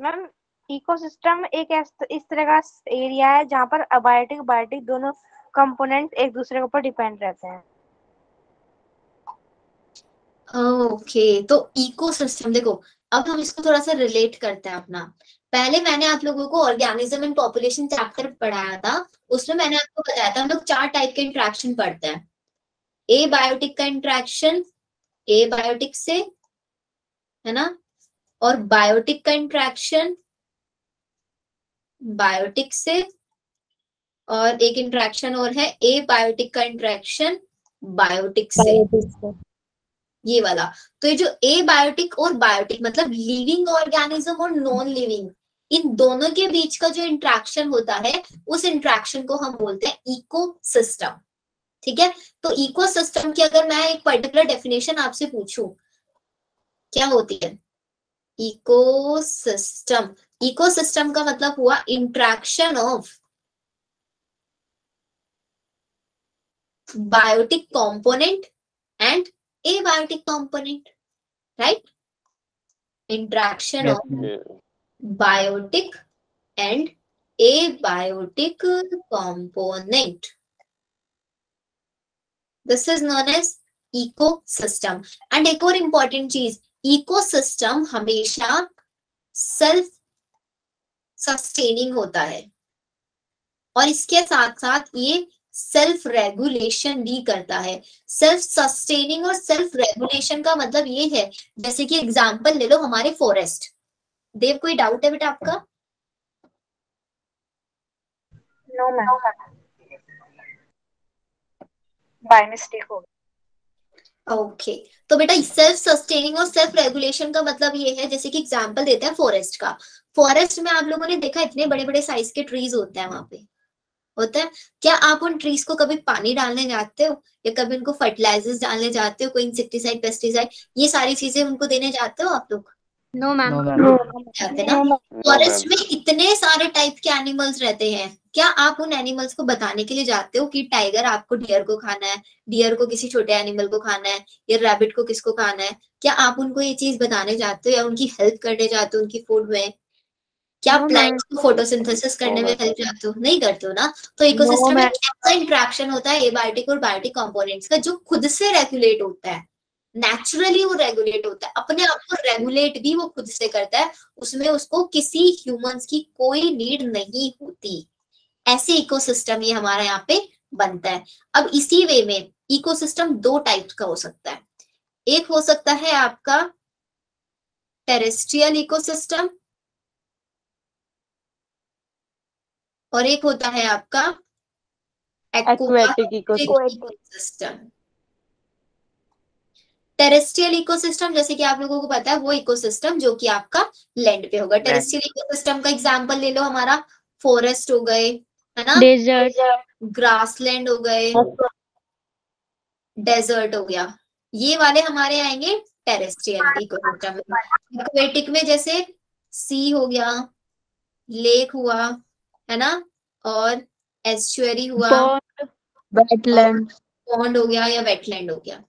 Ma'am ecosystem एक इस तरह का एरिया है जहाँ पर अबायोटिक बायोटिक दोनों कंपोनेंट एक दूसरे के ऊपर डिपेंड रहते हैं। ओके, तो इकोसिस्टम देखो, अब हम इसको थोड़ा सा रिलेट करते हैं अपना। पहले मैंने आप लोगों को ऑर्गेनिज्म एंड पॉपुलेशन चैप्टर पढ़ाया था, उसमें मैंने आपको बताया था हम लोग 4 टाइप के इंट्रैक्शन पढ़ते हैं। ए बायोटिक का इंट्रैक्शन ए बायोटिक से, है ना, और बायोटिक का इंट्रैक्शन बायोटिक से, और एक इंट्रैक्शन और है ए बायोटिक का इंट्रैक्शन बायोटिक से, ये वाला। तो ये जो ए बायोटिक और बायोटिक मतलब लिविंग ऑर्गेनिज्म और नॉन लिविंग, इन दोनों के बीच का जो इंट्रैक्शन होता है उस इंट्रैक्शन को हम बोलते हैं इकोसिस्टम। ठीक है, तो इकोसिस्टम की अगर मैं एक पर्टिकुलर डेफिनेशन आपसे पूछूं, क्या होती है इकोसिस्टम? इकोसिस्टम का मतलब हुआ interaction of biotic component and abiotic component, right? Interaction Yes, of yes. biotic and abiotic component. This is known as ecosystem. And एक और important चीज, ecosystem हमेशा self sustaining होता है और इसके साथ साथ ये सेल्फ रेगुलेशन भी करता है। सेल्फ सस्टेनिंग और सेल्फ रेगुलेशन का मतलब ये है, जैसे कि एग्जांपल ले लो हमारे फॉरेस्ट। देव, कोई डाउट है बेटा आपका? नो मैम, बाय मिस्टेक हो गया। ओके, तो बेटा सेल्फ सस्टेनिंग और सेल्फ रेगुलेशन का मतलब ये है, जैसे कि एग्जांपल देते हैं फॉरेस्ट का। फॉरेस्ट में आप लोगों ने देखा इतने बड़े बड़े साइज के ट्रीज होते हैं वहां पे, होता है। क्या आप उन ट्रीज को कभी पानी डालने जाते हो या कभी उनको फर्टिलाइजर्स डालने जाते हो, कोई इंसेक्टिसाइड पेस्टिसाइड ये सारी चीजें उनको देने जाते हो आप लोग? No ma'am. No, ma'am. जाते ना। No, ma'am. फॉरेस्ट में इतने सारे टाइप के एनिमल्स रहते हैं, क्या आप उन एनिमल्स को बताने के लिए जाते हो कि टाइगर आपको डियर को खाना है, डियर को किसी छोटे एनिमल को खाना है, या रैबिट को किसको खाना है? क्या आप उनको ये चीज बताने जाते हो या उनकी हेल्प करने जाते हो उनकी फूड में? क्या नो मैम। प्लांट्स को फोटोसिंथेसिस करने में हेल्प जाते हो? नहीं करते हो ना। तो नो इकोसिस्टम मैम। एक ऐसा इंटरेक्शन होता है एबायोटिक और बायोटिक कंपोनेंट्स का जो खुद से रेगुलेट होता है, नेचुरली वो रेगुलेट होता है, अपने आप को रेगुलेट भी वो खुद से करता है, उसमें उसको किसी ह्यूमंस की कोई नीड नहीं होती। ऐसे इकोसिस्टम ये हमारा यहाँ पे बनता है। अब इसी वे में इकोसिस्टम दो टाइप का हो सकता है। एक हो सकता है आपका टेरेस्ट्रियल इकोसिस्टम और एक होता है आपका Aquatic इकोसिस्टम। टेरेस्ट्रियल इकोसिस्टम जैसे कि आप लोगों को पता है वो इकोसिस्टम जो कि आपका लैंड पे होगा। टेरेस्ट्रियल इकोसिस्टम का एग्जांपल ले लो, हमारा फॉरेस्ट हो गए, है ना, डेजर्ट। ग्रासलैंड हो गए, डेजर्ट हो गया, ये वाले हमारे आएंगे टेरेस्ट्रियल इकोसिस्टम में। एक्वेटिक में जैसे सी हो गया, लेक हुआ, है ना, और एस्चुअरी हुआ, Wetland. पॉन्ड हो गया या वेटलैंड हो गया।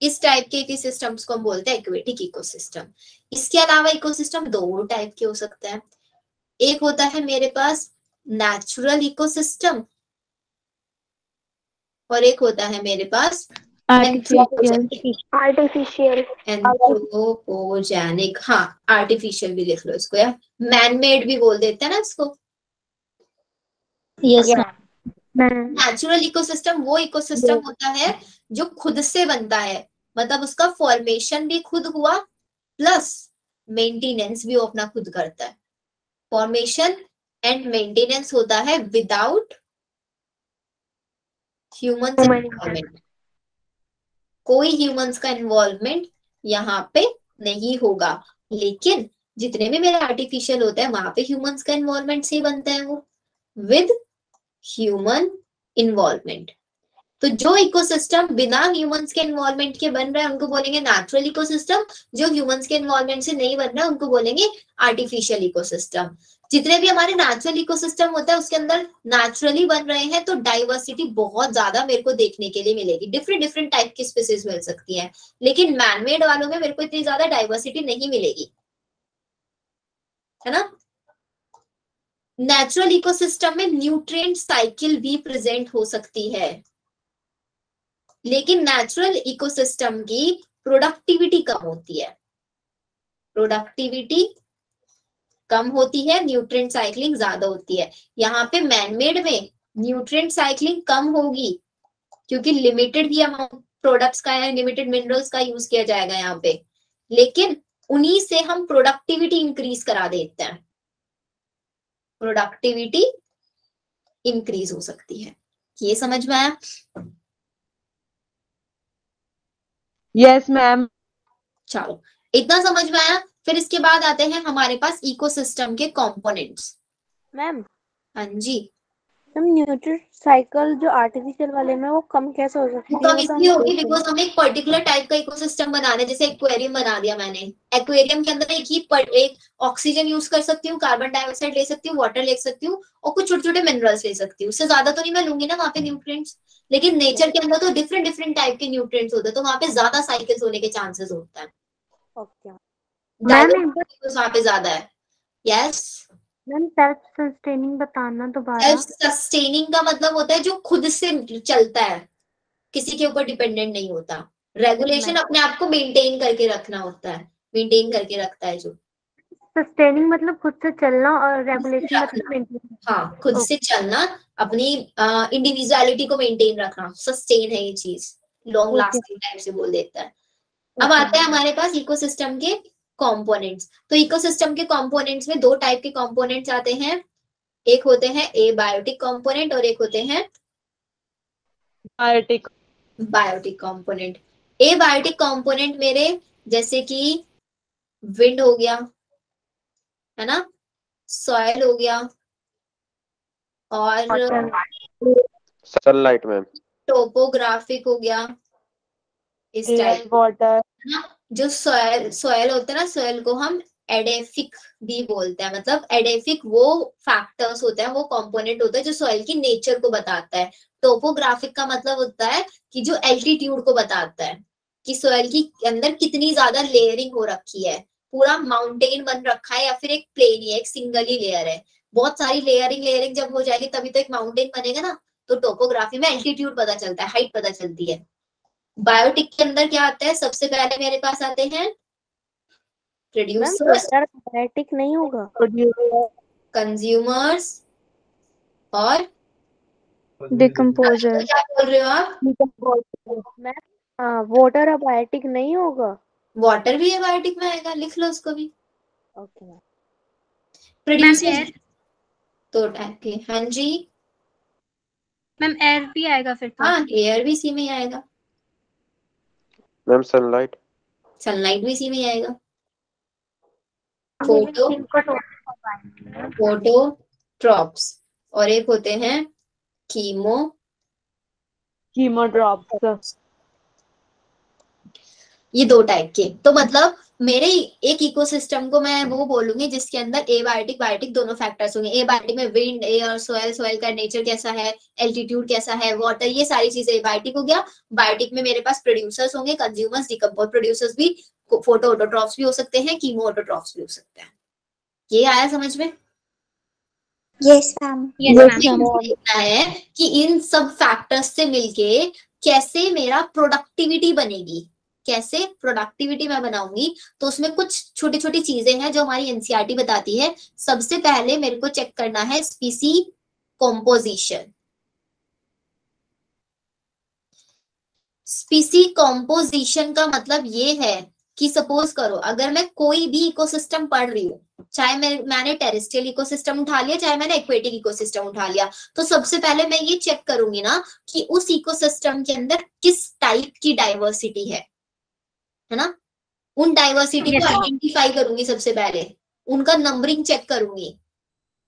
इस टाइप के इकोसिस्टम्स को हम बोलते हैं एक्वेटिक इकोसिस्टम। इसके अलावा इकोसिस्टम दो टाइप के हो सकते हैं। एक होता है मेरे पास नेचुरल इकोसिस्टम और एक होता है मेरे पास आर्टिफिशियल। एंथ्रोपोजेनिक। हाँ, आर्टिफिशियल भी लिख लो इसको, या मैन मेड भी बोल देते हैं ना इसको। Yes ma'am. नेचुरल इकोसिस्टम वो इकोसिस्टम होता है जो खुद से बनता है, मतलब उसका फॉर्मेशन भी खुद हुआ प्लस मेंटेनेंस भी वो अपना खुद करता है। फॉर्मेशन एंड मेंटेनेंस होता है विदाउट ह्यूमंस इन्वॉल्वमेंट। कोई ह्यूमंस का इन्वॉल्वमेंट यहाँ पे नहीं होगा, लेकिन जितने भी मेरे आर्टिफिशियल होते हैं वहां पे ह्यूमंस का इन्वॉल्वमेंट से ही बनता है वो, विद ह्यूमन इन्वॉल्वमेंट। तो जो इकोसिस्टम बिना ह्यूमंस के इन्वॉल्वमेंट के बन रहा है उनको बोलेंगे नेचुरल इकोसिस्टम, जो ह्यूमंस के इन्वॉल्वमेंट से नहीं बन रहा है उनको बोलेंगे आर्टिफिशियल इकोसिस्टम। जितने भी हमारे नेचुरल इकोसिस्टम होता है उसके अंदर नेचुरली बन रहे हैं तो डाइवर्सिटी बहुत ज्यादा मेरे को देखने के लिए मिलेगी, डिफरेंट डिफरेंट टाइप की स्पीसीज मिल सकती है, लेकिन मैनमेड वालों में मेरे को इतनी ज्यादा डाइवर्सिटी नहीं मिलेगी। है ना। नेचुरल इकोसिस्टम में न्यूट्रिएंट साइकिल भी प्रेजेंट हो सकती है, लेकिन नेचुरल इकोसिस्टम की प्रोडक्टिविटी कम होती है, प्रोडक्टिविटी कम होती है, न्यूट्रिएंट साइक्लिंग ज्यादा होती है। यहाँ पे मैनमेड में न्यूट्रिएंट साइक्लिंग कम होगी क्योंकि लिमिटेड ही अमाउंट प्रोडक्ट्स का है, लिमिटेड मिनरल्स का यूज किया जाएगा यहाँ पे, लेकिन उन्हीं से हम प्रोडक्टिविटी इंक्रीज करा देते हैं, प्रोडक्टिविटी इंक्रीज हो सकती है। ये समझ में आया? Yes ma'am. चलो इतना समझ में आया। फिर इसके बाद आते हैं हमारे पास इकोसिस्टम के कंपोनेंट्स। मैम हाँ जी, मैम न्यूट्रिएंट साइकिल जो आर्टिफिशियल वाले में वो कम कैसे हो सकती वो है? कम वो तो इसलिए हम होगी देख बिकॉज हमें एक पर्टिकुलर टाइप का इकोसिस्टम बनाना है। जैसे एक्वेरियम बना दिया मैंने, एक्वेरियम के अंदर एक ऑक्सीजन यूज कर सकती हूँ, कार्बन डाइऑक्साइड ले सकती हूँ, वाटर ले सकती हूँ और कुछ छोटे छोटे मिनरल्स ले सकती हूँ। उससे ज्यादा तो नहीं मैं लूंगी ना वहाँ पे न्यूट्रिएंट्स। लेकिन नेचर के अंदर तो डिफरेंट डिफरेंट टाइप के न्यूट्रिएंट्स होते हैं, तो वहाँ पे ज्यादा साइकिल्स होने के चांसेस होता है, ओके डाइवर्सिटी वहाँ पे ज्यादा है। यस, मैम सेल्फ सस्टेनिंग बताना दोबारा। सेल्फ सस्टेनिंग का मतलब होता है जो खुद से चलता है, किसी के ऊपर डिपेंडेंट नहीं होता। रेगुलेशन अपने आप को मेंटेन करके रखना होता है, मेंटेन करके रखता है जो। सस्टेनिंग मतलब खुद से चलना और रेगुलेशन रखना, मतलब मेंटेन। हाँ, खुद से चलना, अपनी इंडिविजुअलिटी को मेंटेन रखना, सस्टेन है ये चीज, लॉन्ग लास्टिंग टाइप से बोल देता है। अब आते हैं हमारे पास इकोसिस्टम के कंपोनेंट्स। तो इकोसिस्टम के कंपोनेंट्स में दो टाइप के कंपोनेंट्स आते हैं, एक होते हैं एबायोटिक कंपोनेंट और एक होते हैं biotic. Biotic component. Abiotic component मेरे जैसे कि विंड हो गया, है ना, सॉइल हो गया और सनलाइट मैम। टोपोग्राफिक हो गया, इस टाइप वाटर। ना। जो सॉइल होता है ना, सॉइल को हम एडेफिक भी बोलते हैं। मतलब एडेफिक वो फैक्टर्स होते हैं, वो कंपोनेंट होता है जो सॉइल की नेचर को बताता है। टोपोग्राफिक का मतलब होता है कि जो एल्टीट्यूड को बताता है कि सॉइल की अंदर कितनी ज्यादा लेयरिंग हो रखी है, पूरा माउंटेन बन रखा है या फिर एक प्लेन ही है, एक सिंगल ही लेयर है। बहुत सारी लेयरिंग जब हो जाएगी तभी तो एक माउंटेन बनेगा ना। तो टोपोग्राफी में एल्टीट्यूड पता चलता है, हाइट पता चलती है। बायोटिक के अंदर क्या आता है, सबसे पहले मेरे पास आते हैं प्रोड्यूसर्स, बायोटिक नहीं होगा, कंज्यूमर्स और डिकम्पोजर। क्या बोल रहे हो आप? मैम वाटर अबायोटिक नहीं होगा? वाटर भी एबायोटिक में आएगा, लिख लो उसको भी। Okay ma'am. प्रोड्यूसर्स तो टाइप के, हाँ जी मैम एयर भी आएगा फिर तो। हाँ, एयर भी इसी में ही आएगा, मैम सनलाइट। सनलाइट भी इसी में ही आएगा। फोटोट्रॉप्स और एक होते हैं कीमोड्रॉप्स। ये दो टाइप के। तो मतलब मेरे एक इकोसिस्टम को मैं वो बोलूंगी जिसके अंदर एबायोटिक बायोटिक दोनों फैक्टर्स होंगे। एबायोटिक में विंड, एयर, सॉइल, सॉइल का नेचर कैसा है, एल्टीट्यूड कैसा है, वाटर, ये सारी चीजें एबायोटिक हो गया। बायोटिक में मेरे पास प्रोड्यूसर्स होंगे, कंज्यूमर्स, डिकम्पोज। प्रोड्यूसर्स भी फोटो ऑटोट्रॉफ्स भी हो सकते हैं, कीमो ऑटोट्रॉफ्स भी हो सकते हैं। ये आया समझ में? Yes ma'am. देखना है कि इन सब फैक्टर्स से मिलके कैसे मेरा प्रोडक्टिविटी बनेगी, कैसे प्रोडक्टिविटी मैं बनाऊंगी। तो उसमें कुछ छोटी छोटी चीजें हैं जो हमारी एनसीईआरटी बताती है। सबसे पहले मेरे को चेक करना है स्पीसी कॉम्पोजिशन। स्पीसी कॉम्पोजिशन का मतलब ये है कि सपोज करो अगर मैं कोई भी इकोसिस्टम पढ़ रही हूँ, चाहे मैंने टेरेस्ट्रियल इकोसिस्टम उठा लिया, चाहे मैंने एक्वेटिक इकोसिस्टम उठा लिया, तो सबसे पहले मैं ये चेक करूंगी ना कि उस इकोसिस्टम के अंदर किस टाइप की डाइवर्सिटी है ना। उन डाइवर्सिटी को आइडेंटिफाई करूंगी सबसे पहले, उनका नंबरिंग चेक करूंगी।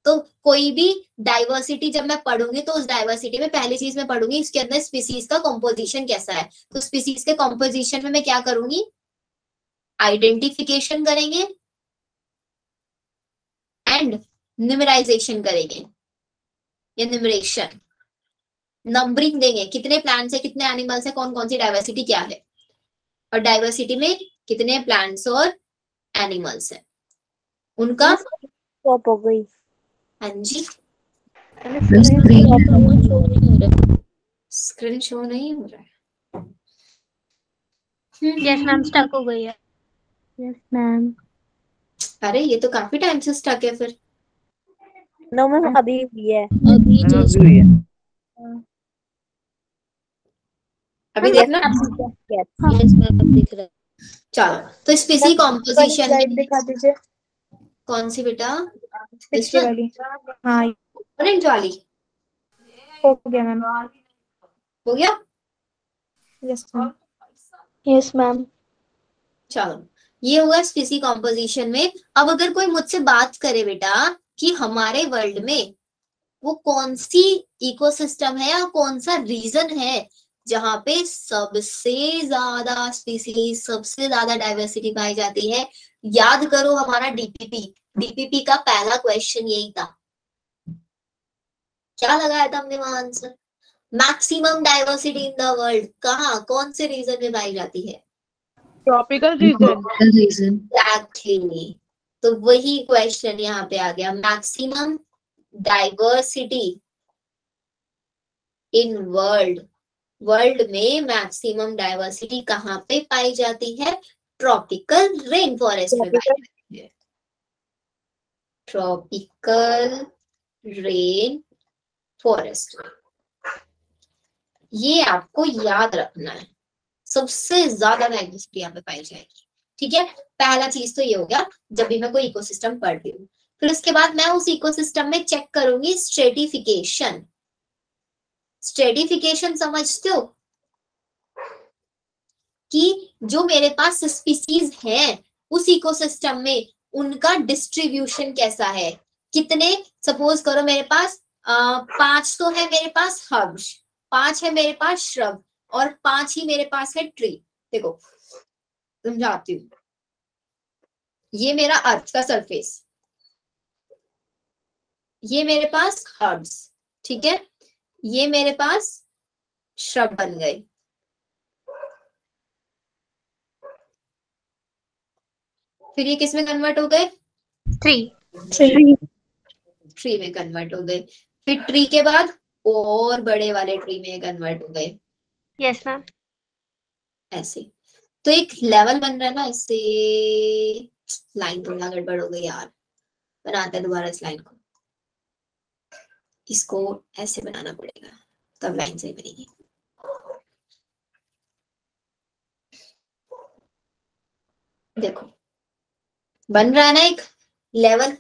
तो कोई भी डाइवर्सिटी जब मैं पढ़ूंगी तो उस डाइवर्सिटी में पहली चीज मैं पढ़ूंगी इसके अंदर स्पीसीज का कॉम्पोजिशन कैसा है। तो स्पीसीज के कॉम्पोजिशन में मैं क्या करूंगी, आइडेंटिफिकेशन करेंगे एंड न्यूमराइजेशन करेंगे, या न्यूमरेशन, नंबरिंग देंगे कितने प्लांट्स है, कितने एनिमल्स है, कौन कौन सी डाइवर्सिटी क्या है, और डाइवर्सिटी में कितने प्लांट्स और एनिमल्स है, उनका स्टॉप हो गई। हाँ जी, स्क्रीन शो नहीं हो रहा है। यस मैम, स्टक हो गई है। Yes ma'am. अरे ये तो काफी टाइम से स्टक है फिर। नो मैम, अभी भी है। अभी देखना। यस मैम, दिख रहा है। चलो, तो स्पीसी कॉम्पोजिशन स्लाइड में दिखा दीजिए, कौन सी बेटा? पिछली वाली। हाँ, ऑरेंज वाली हो गया मैम। हो गया। Yes ma'am. Yes ma'am. चलो, ये हुआ स्पीसी कॉम्पोजिशन में। अब अगर कोई मुझसे बात करे बेटा कि हमारे वर्ल्ड में वो कौन सी इकोसिस्टम है या कौन सा रीजन है जहां पे सबसे ज्यादा स्पीसीज, सबसे ज्यादा डाइवर्सिटी पाई जाती है, याद करो हमारा डीपीपी। डीपीपी का पहला क्वेश्चन यही था। क्या लगाया था हमने वहां answer? Maximum diversity in the world कहाँ, कौन से रीजन में पाई जाती है? Tropical region. एग्जैक्टली। तो वही क्वेश्चन यहाँ पे आ गया, maximum diversity in world. World में मैक्सिमम डाइवर्सिटी कहाँ पे पाई जाती है? ट्रॉपिकल रेन फॉरेस्ट में पाई जाती है। Tropical rain forest. ये आपको याद रखना है, सबसे ज्यादा डाइवर्सिटी यहाँ पे पाई जाएगी। ठीक है, पहला चीज तो ये हो गया जब भी मैं कोई इकोसिस्टम पढ़ रही हूँ। फिर उसके बाद मैं उस इकोसिस्टम में चेक करूंगी स्ट्रेटिफिकेशन। स्ट्रेटिफिकेशन समझते हो कि जो मेरे पास स्पीसीज हैं उस इकोसिस्टम में उनका डिस्ट्रीब्यूशन कैसा है, कितने, सपोज करो मेरे पास 5 तो है मेरे पास हर्ब्स, 5 है मेरे पास श्रब और 5 ही मेरे पास है ट्री। देखो समझाती हूँ, ये मेरा अर्थ का सरफेस, ये मेरे पास हर्ब्स, ठीक है, ये मेरे पास श्रब बन गए। फिर ये किस में कन्वर्ट हो गए? ट्री में कन्वर्ट हो गए। फिर ट्री के बाद और बड़े वाले ट्री में कन्वर्ट हो गए। Yes ma'am. ऐसे तो एक लेवल बन रहा है ना, इससे लाइन थोड़ा गड़बड़ हो गई यार, बनाते हैं दोबारा इस लाइन को। इसको ऐसे बनाना पड़ेगा तब लाइन सही बनेगी। देखो बन रहा है ना एक लेवल,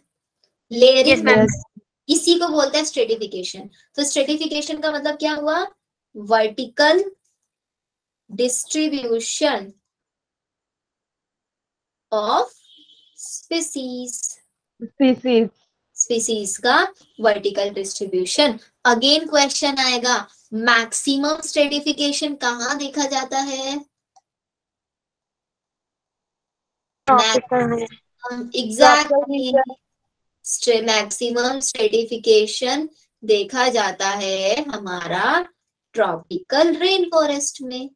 लेयरिंग। इसी को बोलते हैं स्ट्रेटिफिकेशन। तो स्ट्रेटिफिकेशन का मतलब क्या हुआ? Vertical distribution of species. Species का वर्टिकल डिस्ट्रीब्यूशन। अगेन क्वेश्चन आएगा, मैक्सिमम स्ट्रेटिफिकेशन कहाँ देखा जाता है? एग्जैक्टली, मैक्सिमम स्ट्रेटिफिकेशन देखा जाता है हमारा ट्रॉपिकल रेन फॉरेस्ट में।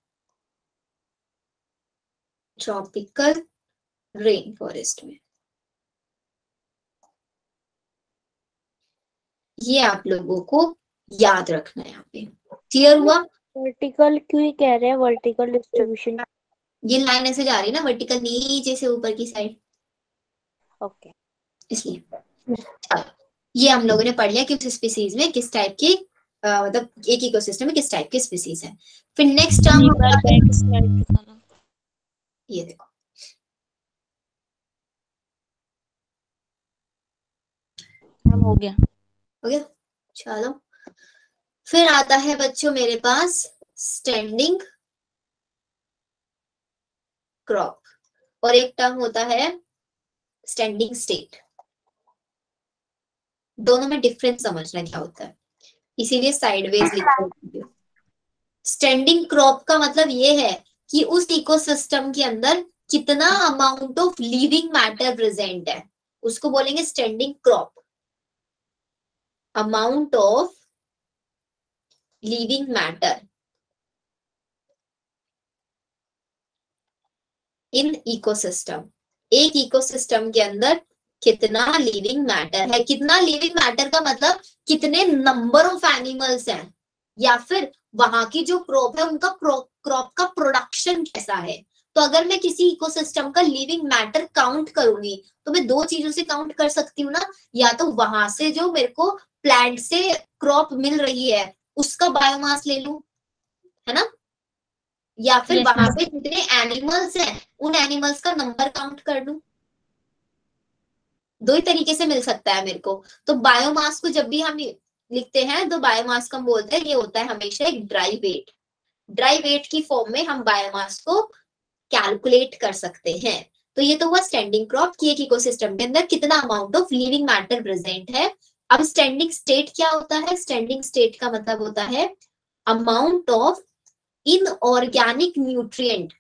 ट्रॉपिकल रेन फॉरेस्ट में ये आप लोगों को याद रखना है। यहाँ पे क्लियर हुआ? वर्टिकल क्यों कह रहे हैं? वर्टिकल डिस्ट्रीब्यूशन ये लाइन ऐसे जा रही है ना, वर्टिकल नीचे से ऊपर की साइड, ओके, इसलिए। ये हम लोगों ने पढ़ लिया कि उस स्पीसीज में किस टाइप की मतलब एक इकोसिस्टम में किस टाइप की स्पीसीज है। फिर नेक्स्ट टर्म ये देखो, हो गया। हो गया। चलो फिर आता है बच्चों मेरे पास स्टैंडिंग क्रॉप और एक टर्म होता है स्टैंडिंग स्टेट। दोनों में डिफरेंस समझना क्या होता है, इसीलिए साइडवेज लिखा। स्टैंडिंग क्रॉप का मतलब ये है कि उस इकोसिस्टम के अंदर कितना amount of living matter present है, उसको बोलेंगे standing crop. Amount of living matter in ecosystem. एक इकोसिस्टम के अंदर कितना लिविंग मैटर है। कितना लिविंग मैटर का मतलब कितने नंबर ऑफ एनिमल्स हैं, या फिर वहां की जो क्रॉप है उनका क्रॉप का प्रोडक्शन कैसा है। तो अगर मैं किसी इकोसिस्टम का लिविंग मैटर काउंट करूंगी तो मैं दो चीजों से काउंट कर सकती हूँ ना, या तो वहां से जो मेरे को प्लांट से क्रॉप मिल रही है उसका बायोमास ले लूं, है ना, या फिर वहां पे जितने एनिमल्स हैं उन एनिमल्स का नंबर काउंट कर लूं। दो ही तरीके से मिल सकता है मेरे को। तो बायोमास को जब भी हम लिखते हैं तो बायोमास को हम बोलते हैं ये होता है हमेशा एक ड्राई वेट। ड्राई वेट की फॉर्म में हम बायोमास को कैलकुलेट कर सकते हैं। तो ये तो हुआ स्टैंडिंग क्रॉप की एक इकोसिस्टम के अंदर कितना amount of living matter present है। अब स्टैंडिंग स्टेट क्या होता है? स्टैंडिंग स्टेट का मतलब होता है अमाउंट ऑफ इनऑर्गेनिक न्यूट्रिएंट,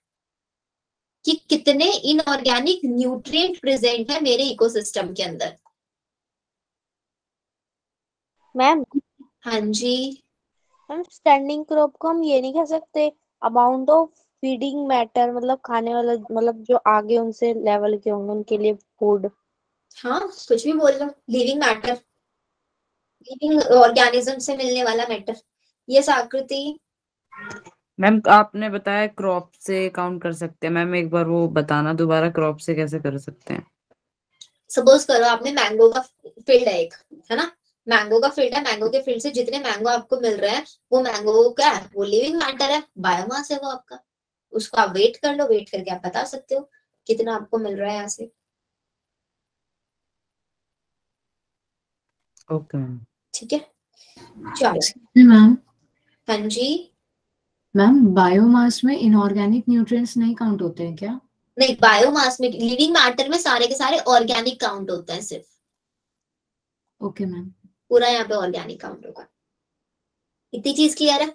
कि कितने इनऑर्गेनिक न्यूट्रिएंट प्रेजेंट है मेरे इकोसिस्टम के अंदर। मैम हाँ जी, मैम स्टैंडिंग क्रॉप को हम ये नहीं कह सकते अमाउंट ऑफ फीडिंग मैटर, मतलब खाने वाला, मतलब जो आगे उनसे लेवल के होंगे उनके लिए फूड। हाँ कुछ भी बोल लो, लिविंग मैटर, लिविंग ऑर्गेनिज्म से मिलने वाला मैटर। ये आकृति मैम आपने बताया क्रॉप से काउंट कर सकते हैं, मैम एक बार वो बताना दोबारा, क्रॉप से कैसे कर सकते हैं? सपोज करो आपने मैंगो का फील्ड है एक, है ना, मैंगो का फील्ड है, मैंगो के फील्ड से जितने मैंगो आपको मिल रहे हैं वो मैंगो क्या है? वो लिविंग मैटर है, बायोमास है वो आपका। उसको आप वेट कर लो, वेट करके आप बता सकते हो कितना आपको मिल रहा है यहाँ से। Okay ma'am. ठीक है, चलो मैम। हाँ जी, मैम बायोमास में इनऑर्गेनिक न्यूट्रिएंट्स नहीं काउंट होते हैं क्या? नहीं, बायोमास में लिविंग मैटर में सारे के सारे ऑर्गेनिक काउंट होते हैं सिर्फ। Okay ma'am. पूरा यहाँ पे ऑर्गेनिक काउंट होगा। इतनी चीज क्लियर है?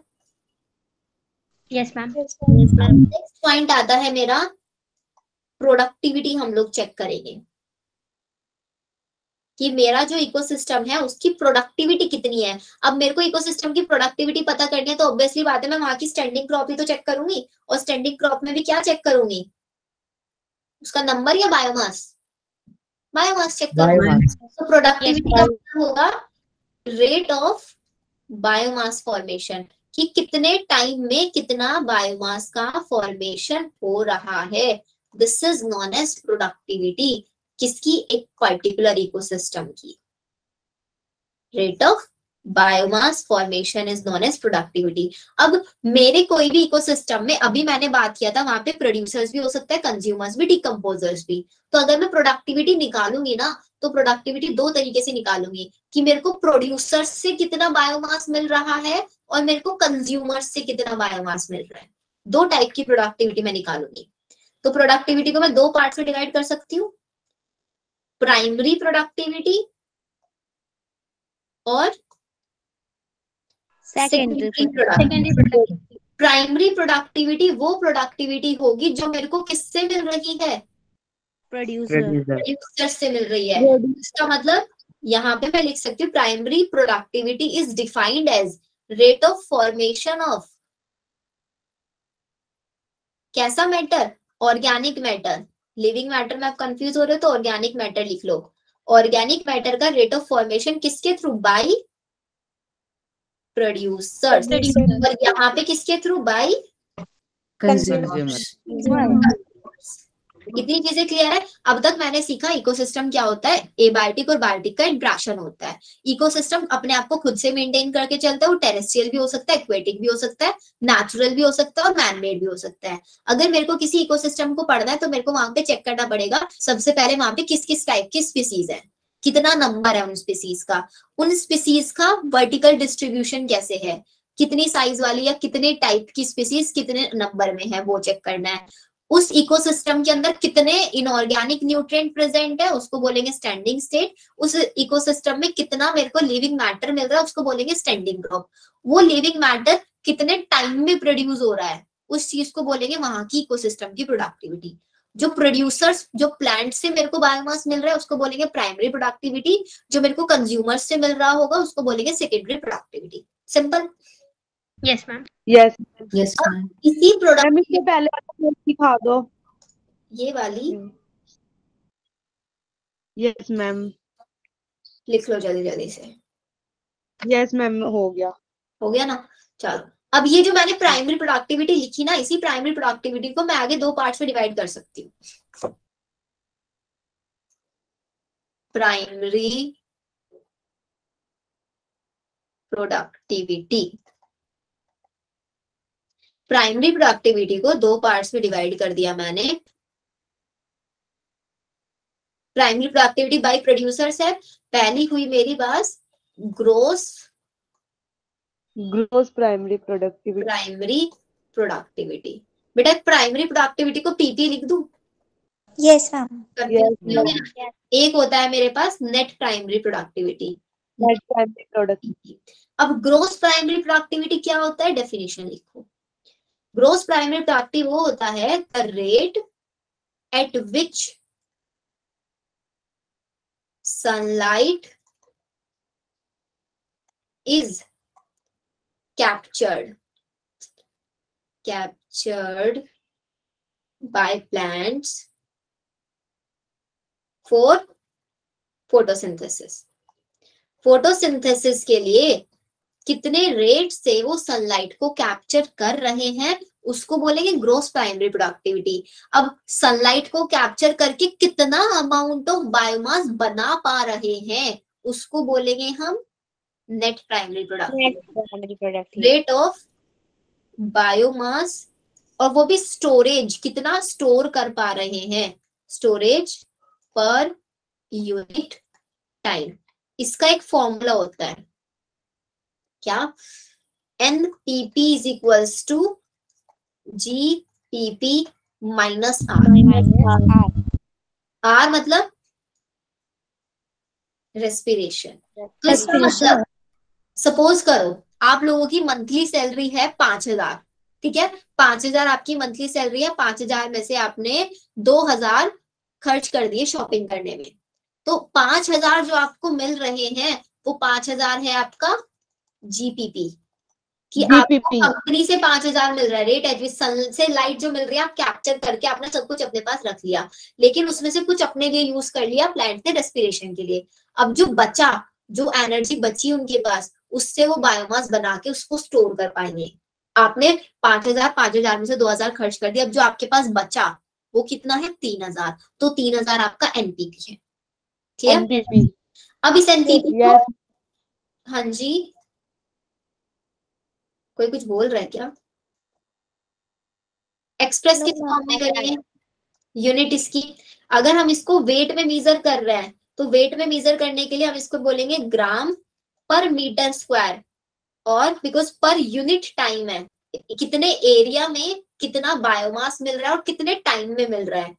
Yes ma'am. नेक्स्ट पॉइंट आता है मेरा प्रोडक्टिविटी। हम लोग चेक करेंगे कि मेरा जो इकोसिस्टम है उसकी प्रोडक्टिविटी कितनी है। अब मेरे को इकोसिस्टम की प्रोडक्टिविटी पता करनी है तो ऑब्वियसली बात है मैं वहां की स्टैंडिंग क्रॉप ही तो चेक करूंगी, और स्टैंडिंग क्रॉप में भी क्या चेक करूंगी? उसका नंबर या बायोमास? बायोमास चेक करूंगी। तो प्रोडक्टिविटी का मतलब होगा रेट ऑफ बायोमास फॉर्मेशन, कि कितने टाइम में कितना बायोमास का फॉर्मेशन हो रहा है। This is known as productivity. किसकी? एक पर्टिकुलर इकोसिस्टम की। Rate of biomass formation is known as productivity. अब मेरे कोई भी इकोसिस्टम में, अभी मैंने बात किया था वहां पे प्रोड्यूसर्स भी हो सकता है, कंज्यूमर्स भी, डिकम्पोजर्स भी। तो अगर मैं प्रोडक्टिविटी निकालूंगी ना तो प्रोडक्टिविटी दो तरीके से निकालूंगी, कि मेरे को प्रोड्यूसर्स से कितना बायोमास मिल रहा है और मेरे को कंज्यूमर्स से कितना बायोमास मिल रहा है। दो टाइप की प्रोडक्टिविटी मैं निकालूंगी। तो प्रोडक्टिविटी को मैं दो पार्ट्स में डिवाइड कर सकती हूँ, प्राइमरी प्रोडक्टिविटी और सेकेंडरी प्रोडक्टिविटी। प्राइमरी प्रोडक्टिविटी वो प्रोडक्टिविटी होगी जो मेरे को किससे मिल रही है? प्रोड्यूसर से मिल रही है। इसका मतलब यहाँ पे मैं लिख सकती हूँ primary productivity is defined as rate of formation of कैसा matter? Organic matter. Living matter में आप कंफ्यूज हो रहे हो तो ऑर्गेनिक मैटर लिख लो। ऑर्गेनिक मैटर का रेट ऑफ फॉर्मेशन किसके थ्रू? By producers. और यहाँ पे किसके थ्रू? Bye consumers. इतनी चीजें क्लियर है? अब तक मैंने सीखा इकोसिस्टम क्या होता है, एबायोटिक और बायोटिक का इंटरेक्शन होता है। इकोसिस्टम अपने आप को खुद से मेंटेन करके चलता है, वो टेरेस्ट्रियल भी हो सकता है, एक्वेटिक भी हो सकता है, नेचुरल भी हो सकता है और मैनमेड भी हो सकता है। अगर मेरे को किसी इकोसिस्टम को पढ़ना है तो मेरे को वहां पे चेक करना पड़ेगा सबसे पहले वहां पे किस किस टाइप की स्पीसीज है, कितना नंबर है उन स्पीसीज का, उन स्पीसीज का वर्टिकल डिस्ट्रीब्यूशन कैसे है, कितनी साइज वाली या कितने टाइप की स्पीसीज कितने नंबर में है वो चेक करना है। उस इकोसिस्टम के अंदर कितने इनऑर्गेनिक न्यूट्रिएंट प्रेजेंट है उसको बोलेंगे स्टैंडिंग स्टेट। उस इकोसिस्टम में कितना मेरे को लिविंग मैटर मिल रहा है उसको बोलेंगे स्टैंडिंग क्रॉप। वो लिविंग मैटर कितने टाइम में प्रोड्यूस हो रहा है उस चीज को बोलेंगे वहां की इकोसिस्टम की प्रोडक्टिविटी। जो प्रोड्यूसर्स, जो प्लांट से मेरे को बायोमास मिल रहा है उसको बोलेंगे प्राइमरी प्रोडक्टिविटी, जो मेरे को कंज्यूमर्स से मिल रहा होगा उसको बोलेंगे secondary productivity. Simple? Yes ma'am. Yes yes ma'am. इसी प्रोडक्ट इससे पहले दिखा दो ये वाली यस मैम। लिख लो जल्दी जल्दी से। यस मैम, हो गया। हो गया ना? चलो, अब ये जो मैंने प्राइमरी प्रोडक्टिविटी लिखी ना, इसी प्राइमरी प्रोडक्टिविटी को मैं आगे दो पार्ट्स में डिवाइड कर सकती हूँ। प्राइमरी प्रोडक्टिविटी, प्राइमरी प्रोडक्टिविटी को दो पार्ट्स में डिवाइड कर दिया मैंने। प्राइमरी प्रोडक्टिविटी बाय प्रोड्यूसर्स है, पहली हुई मेरी बात gross primary productivity. Primary productivity. बेटा प्राइमरी प्रोडक्टिविटी को पीपी लिख दूं? Yes, ma'am. करती होंगे ना। एक होता है मेरे पास net primary productivity. Net primary productivity. अब ग्रोस प्राइमरी प्रोडक्टिविटी क्या होता है, डेफिनेशन लिखो। ग्रोस प्राइमरी प्रोडक्टिविटी वो होता है the rate at which sunlight is captured by plants for photosynthesis। Photosynthesis के लिए कितने रेट से वो सनलाइट को कैप्चर कर रहे हैं उसको बोलेंगे ग्रोस प्राइमरी प्रोडक्टिविटी। अब सनलाइट को कैप्चर करके कितना अमाउंट ऑफ बायोमास बना पा रहे हैं उसको बोलेंगे हम net primary productivity. Rate of biomass, और वो भी स्टोरेज, कितना स्टोर कर पा रहे हैं, स्टोरेज पर यूनिट टाइम। इसका एक फॉर्मूला होता है क्या, NPP is equals to GPP minus R। R मतलब रेस्पिरेशन। तो इसका मतलब सपोज करो आप लोगों की मंथली सैलरी है 5,000, ठीक है, 5,000 आपकी मंथली सैलरी है, 5,000 में से आपने 2,000 खर्च कर दिए शॉपिंग करने में, तो 5,000 जो आपको मिल रहे हैं वो 5,000 है आपका GPP, कि आपको कंपनी से 5,000 मिल रहा है, रेट एट विच सन से लाइट जो मिल रही है आप कैप्चर करके आपने सब कुछ अपने पास रख लिया, लेकिन उसमें से कुछ अपने लिए यूज कर लिया प्लांट ने रेस्पिरेशन के लिए। अब जो बचा, जो एनर्जी बची उनके पास, उससे वो बायोमास बना के उसको स्टोर कर पाएंगे। आपने 5,000 में से 2,000 खर्च कर दिया, अब जो आपके पास बचा वो कितना है 3,000, तो 3,000 आपका NPP है। क्लियर? अब इस NPP को, हाँ जी कोई कुछ बोल रहा है क्या? एक्सप्रेस किस फॉर्म में करेंगे, यूनिट इसकी, अगर हम इसको वेट में मेजर कर रहे हैं तो वेट में मेजर करने के लिए हम इसको बोलेंगे ग्राम पर मीटर स्क्वायर, और बिकॉज पर यूनिट टाइम है, कितने एरिया में कितना बायोमास मिल रहा है और कितने टाइम में मिल रहा है,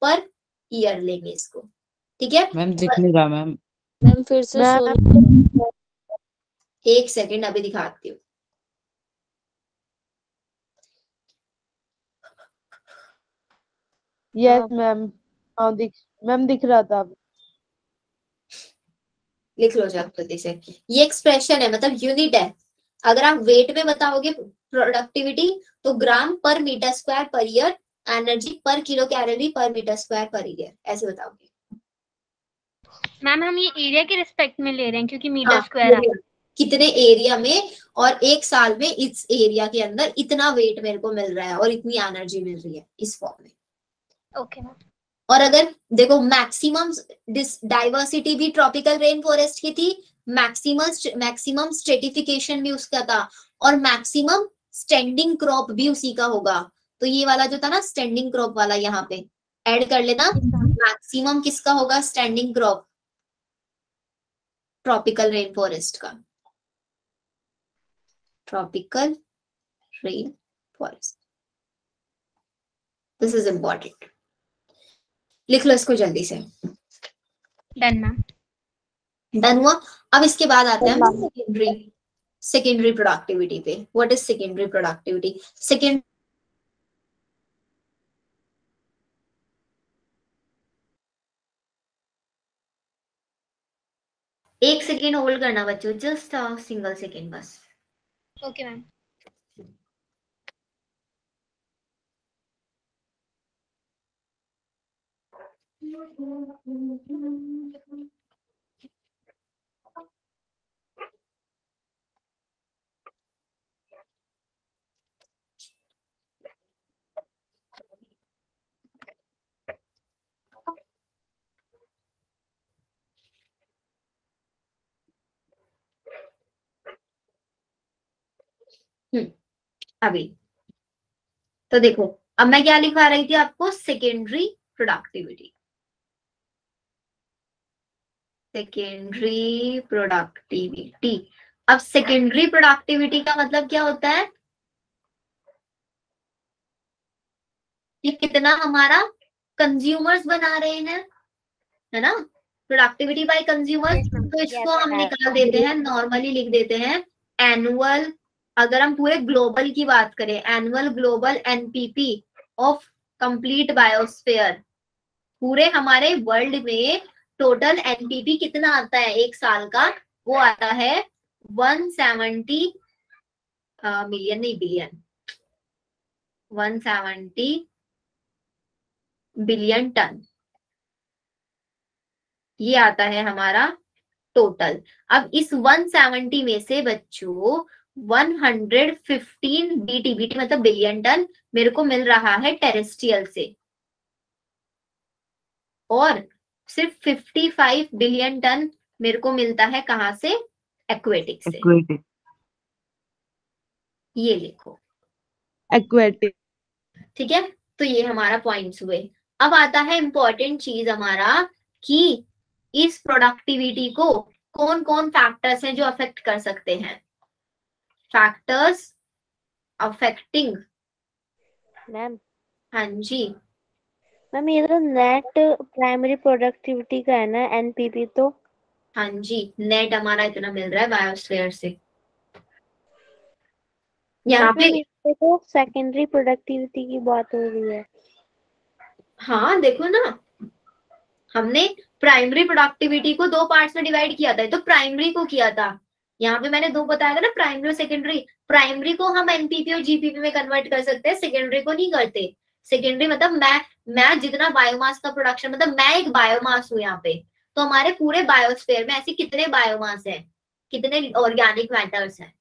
पर ईयर लेंगे इसको। ठीक है मैम दिख नहीं रहा मैम। मैम फिर से एक सेकेंड अभी दिखाती हूँ। यस मैम, हाँ मैम दिख रहा था। लिख लो जल्दी से, ये एक्सप्रेशन है मतलब यूनिट है। अगर आप वेट में बताओगे प्रोडक्टिविटी तो gram per metre square per year, energy per kilo calorie per metre square per year, ऐसे बताओगे। मैम हम ये एरिया के रिस्पेक्ट में ले रहे हैं क्योंकि मीटर स्क्वायर है, कितने एरिया में, और एक साल में इस एरिया के अंदर इतना वेट मेरे को मिल रहा है और इतनी एनर्जी मिल रही है, इस फॉर्म में। Okay ma'am. और अगर देखो मैक्सिमम डाइवर्सिटी भी ट्रॉपिकल रेन फॉरेस्ट की थी, मैक्सिमम स्ट्रेटिफिकेशन भी उसका था, और मैक्सिमम स्टैंडिंग क्रॉप भी उसी का होगा। तो ये वाला जो था ना स्टैंडिंग क्रॉप वाला, यहाँ पे ऐड कर लेना, मैक्सिमम किसका होगा standing crop, tropical rain forest का, tropical rain forest. This is important, लिख लो इसको जल्दी से। Done ma'am. डन हुआ। अब इसके बाद आते हैं हम सेकेंडरी प्रोडक्टिविटी पे। What is secondary productivity? Second एक सेकेंड होल्ड करना बच्चों, जस्ट सिंगल सेकेंड बस। Okay ma'am. अभी तो देखो, अब मैं क्या लिखवा रही थी आपको, सेकेंडरी प्रोडक्टिविटी। Secondary productivity. अब सेकेंडरी प्रोडक्टिविटी का मतलब क्या होता है कि कितना हमारा कंज्यूमर्स बना रहे हैं, है ना, प्रोडक्टिविटी बाय कंज्यूमर्स। तो इसको हम निकाल देते हैं, नॉर्मली लिख देते हैं एनुअल, अगर हम पूरे ग्लोबल की बात करें, annual global NPP of complete biosphere, पूरे हमारे वर्ल्ड में टोटल एनपीपी कितना आता है एक साल का, वो आता है 170 मिलियन, नहीं बिलियन, 170 बिलियन टन, ये आता है हमारा टोटल। अब इस 170 में से बच्चों 115 बीटी मतलब बिलियन टन मेरे को मिल रहा है टेरेस्ट्रियल से, और सिर्फ 55 बिलियन टन मेरे को मिलता है कहां से, एक्वेटिक से। एक्वेटिक। ये लिखो, एक्वेटिक। ठीक है। तो ये हमारा पॉइंट्स हुए। अब आता है इंपॉर्टेंट चीज हमारा कि इस प्रोडक्टिविटी को कौन कौन फैक्टर्स हैं जो अफेक्ट कर सकते हैं। Factors affecting, ma'am. हाँ जी मैम ये तो नेट प्राइमरी प्रोडक्टिविटी का है ना, एनपीपी तो। हाँ जी, नेट हमारा इतना मिल रहा है बायोस्फीयर से। यहाँ पे तो सेकेंडरी प्रोडक्टिविटी की बात हो रही है। हाँ देखो ना, हमने प्राइमरी प्रोडक्टिविटी को दो पार्ट्स में डिवाइड किया था, तो प्राइमरी को किया था, यहाँ पे मैंने दो बताया था ना, प्राइमरी और सेकेंडरी। प्राइमरी को हम एनपीपी और जीपीपी में कन्वर्ट कर सकते हैं, सेकेंडरी को नहीं करते। सेकेंडरी मतलब मैं जितना बायोमास का प्रोडक्शन, मतलब मैं एक बायोमास हूँ यहाँ पे, तो हमारे पूरे बायोस्फीयर में ऐसे कितने बायोमास है, कितने ऑर्गेनिक मैटर्स हैं,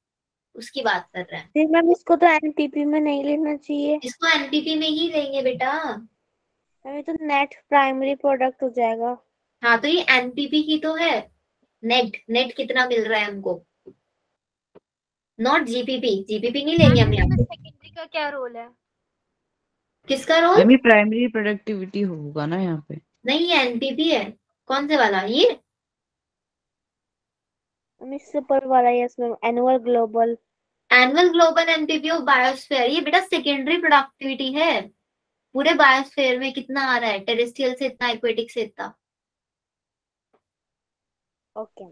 उसकी बात कर रहे हैं। फिर मैम इसको तो एनपीपी में नहीं लेना चाहिए। इसको एनपीपी में ही लेंगे बेटा। मैम ये तो नेट प्राइमरी प्रोडक्ट हो जाएगा। हाँ तो ये एनपीपी की तो है, नेट कितना मिल रहा है हमको, नॉट जीपीपी। जीपीपी नहीं लेंगे हम यहाँ पे। सेकेंडरी का क्या रोल है? किसका रोल? प्राइमरी प्रोडक्टिविटी होगा ना यहाँ पे। नहीं ये एनपीपी है। कौन से वाला? ये इससे ऊपर वाला, yes ma'am, annual global NPP of biosphere, ये बेटा सेकेंडरी प्रोडक्टिविटी है। पूरे बायोस्फीयर में कितना आ रहा है, टेरेस्ट्रियल से इतना, एक्वेटिक से इतना। ओके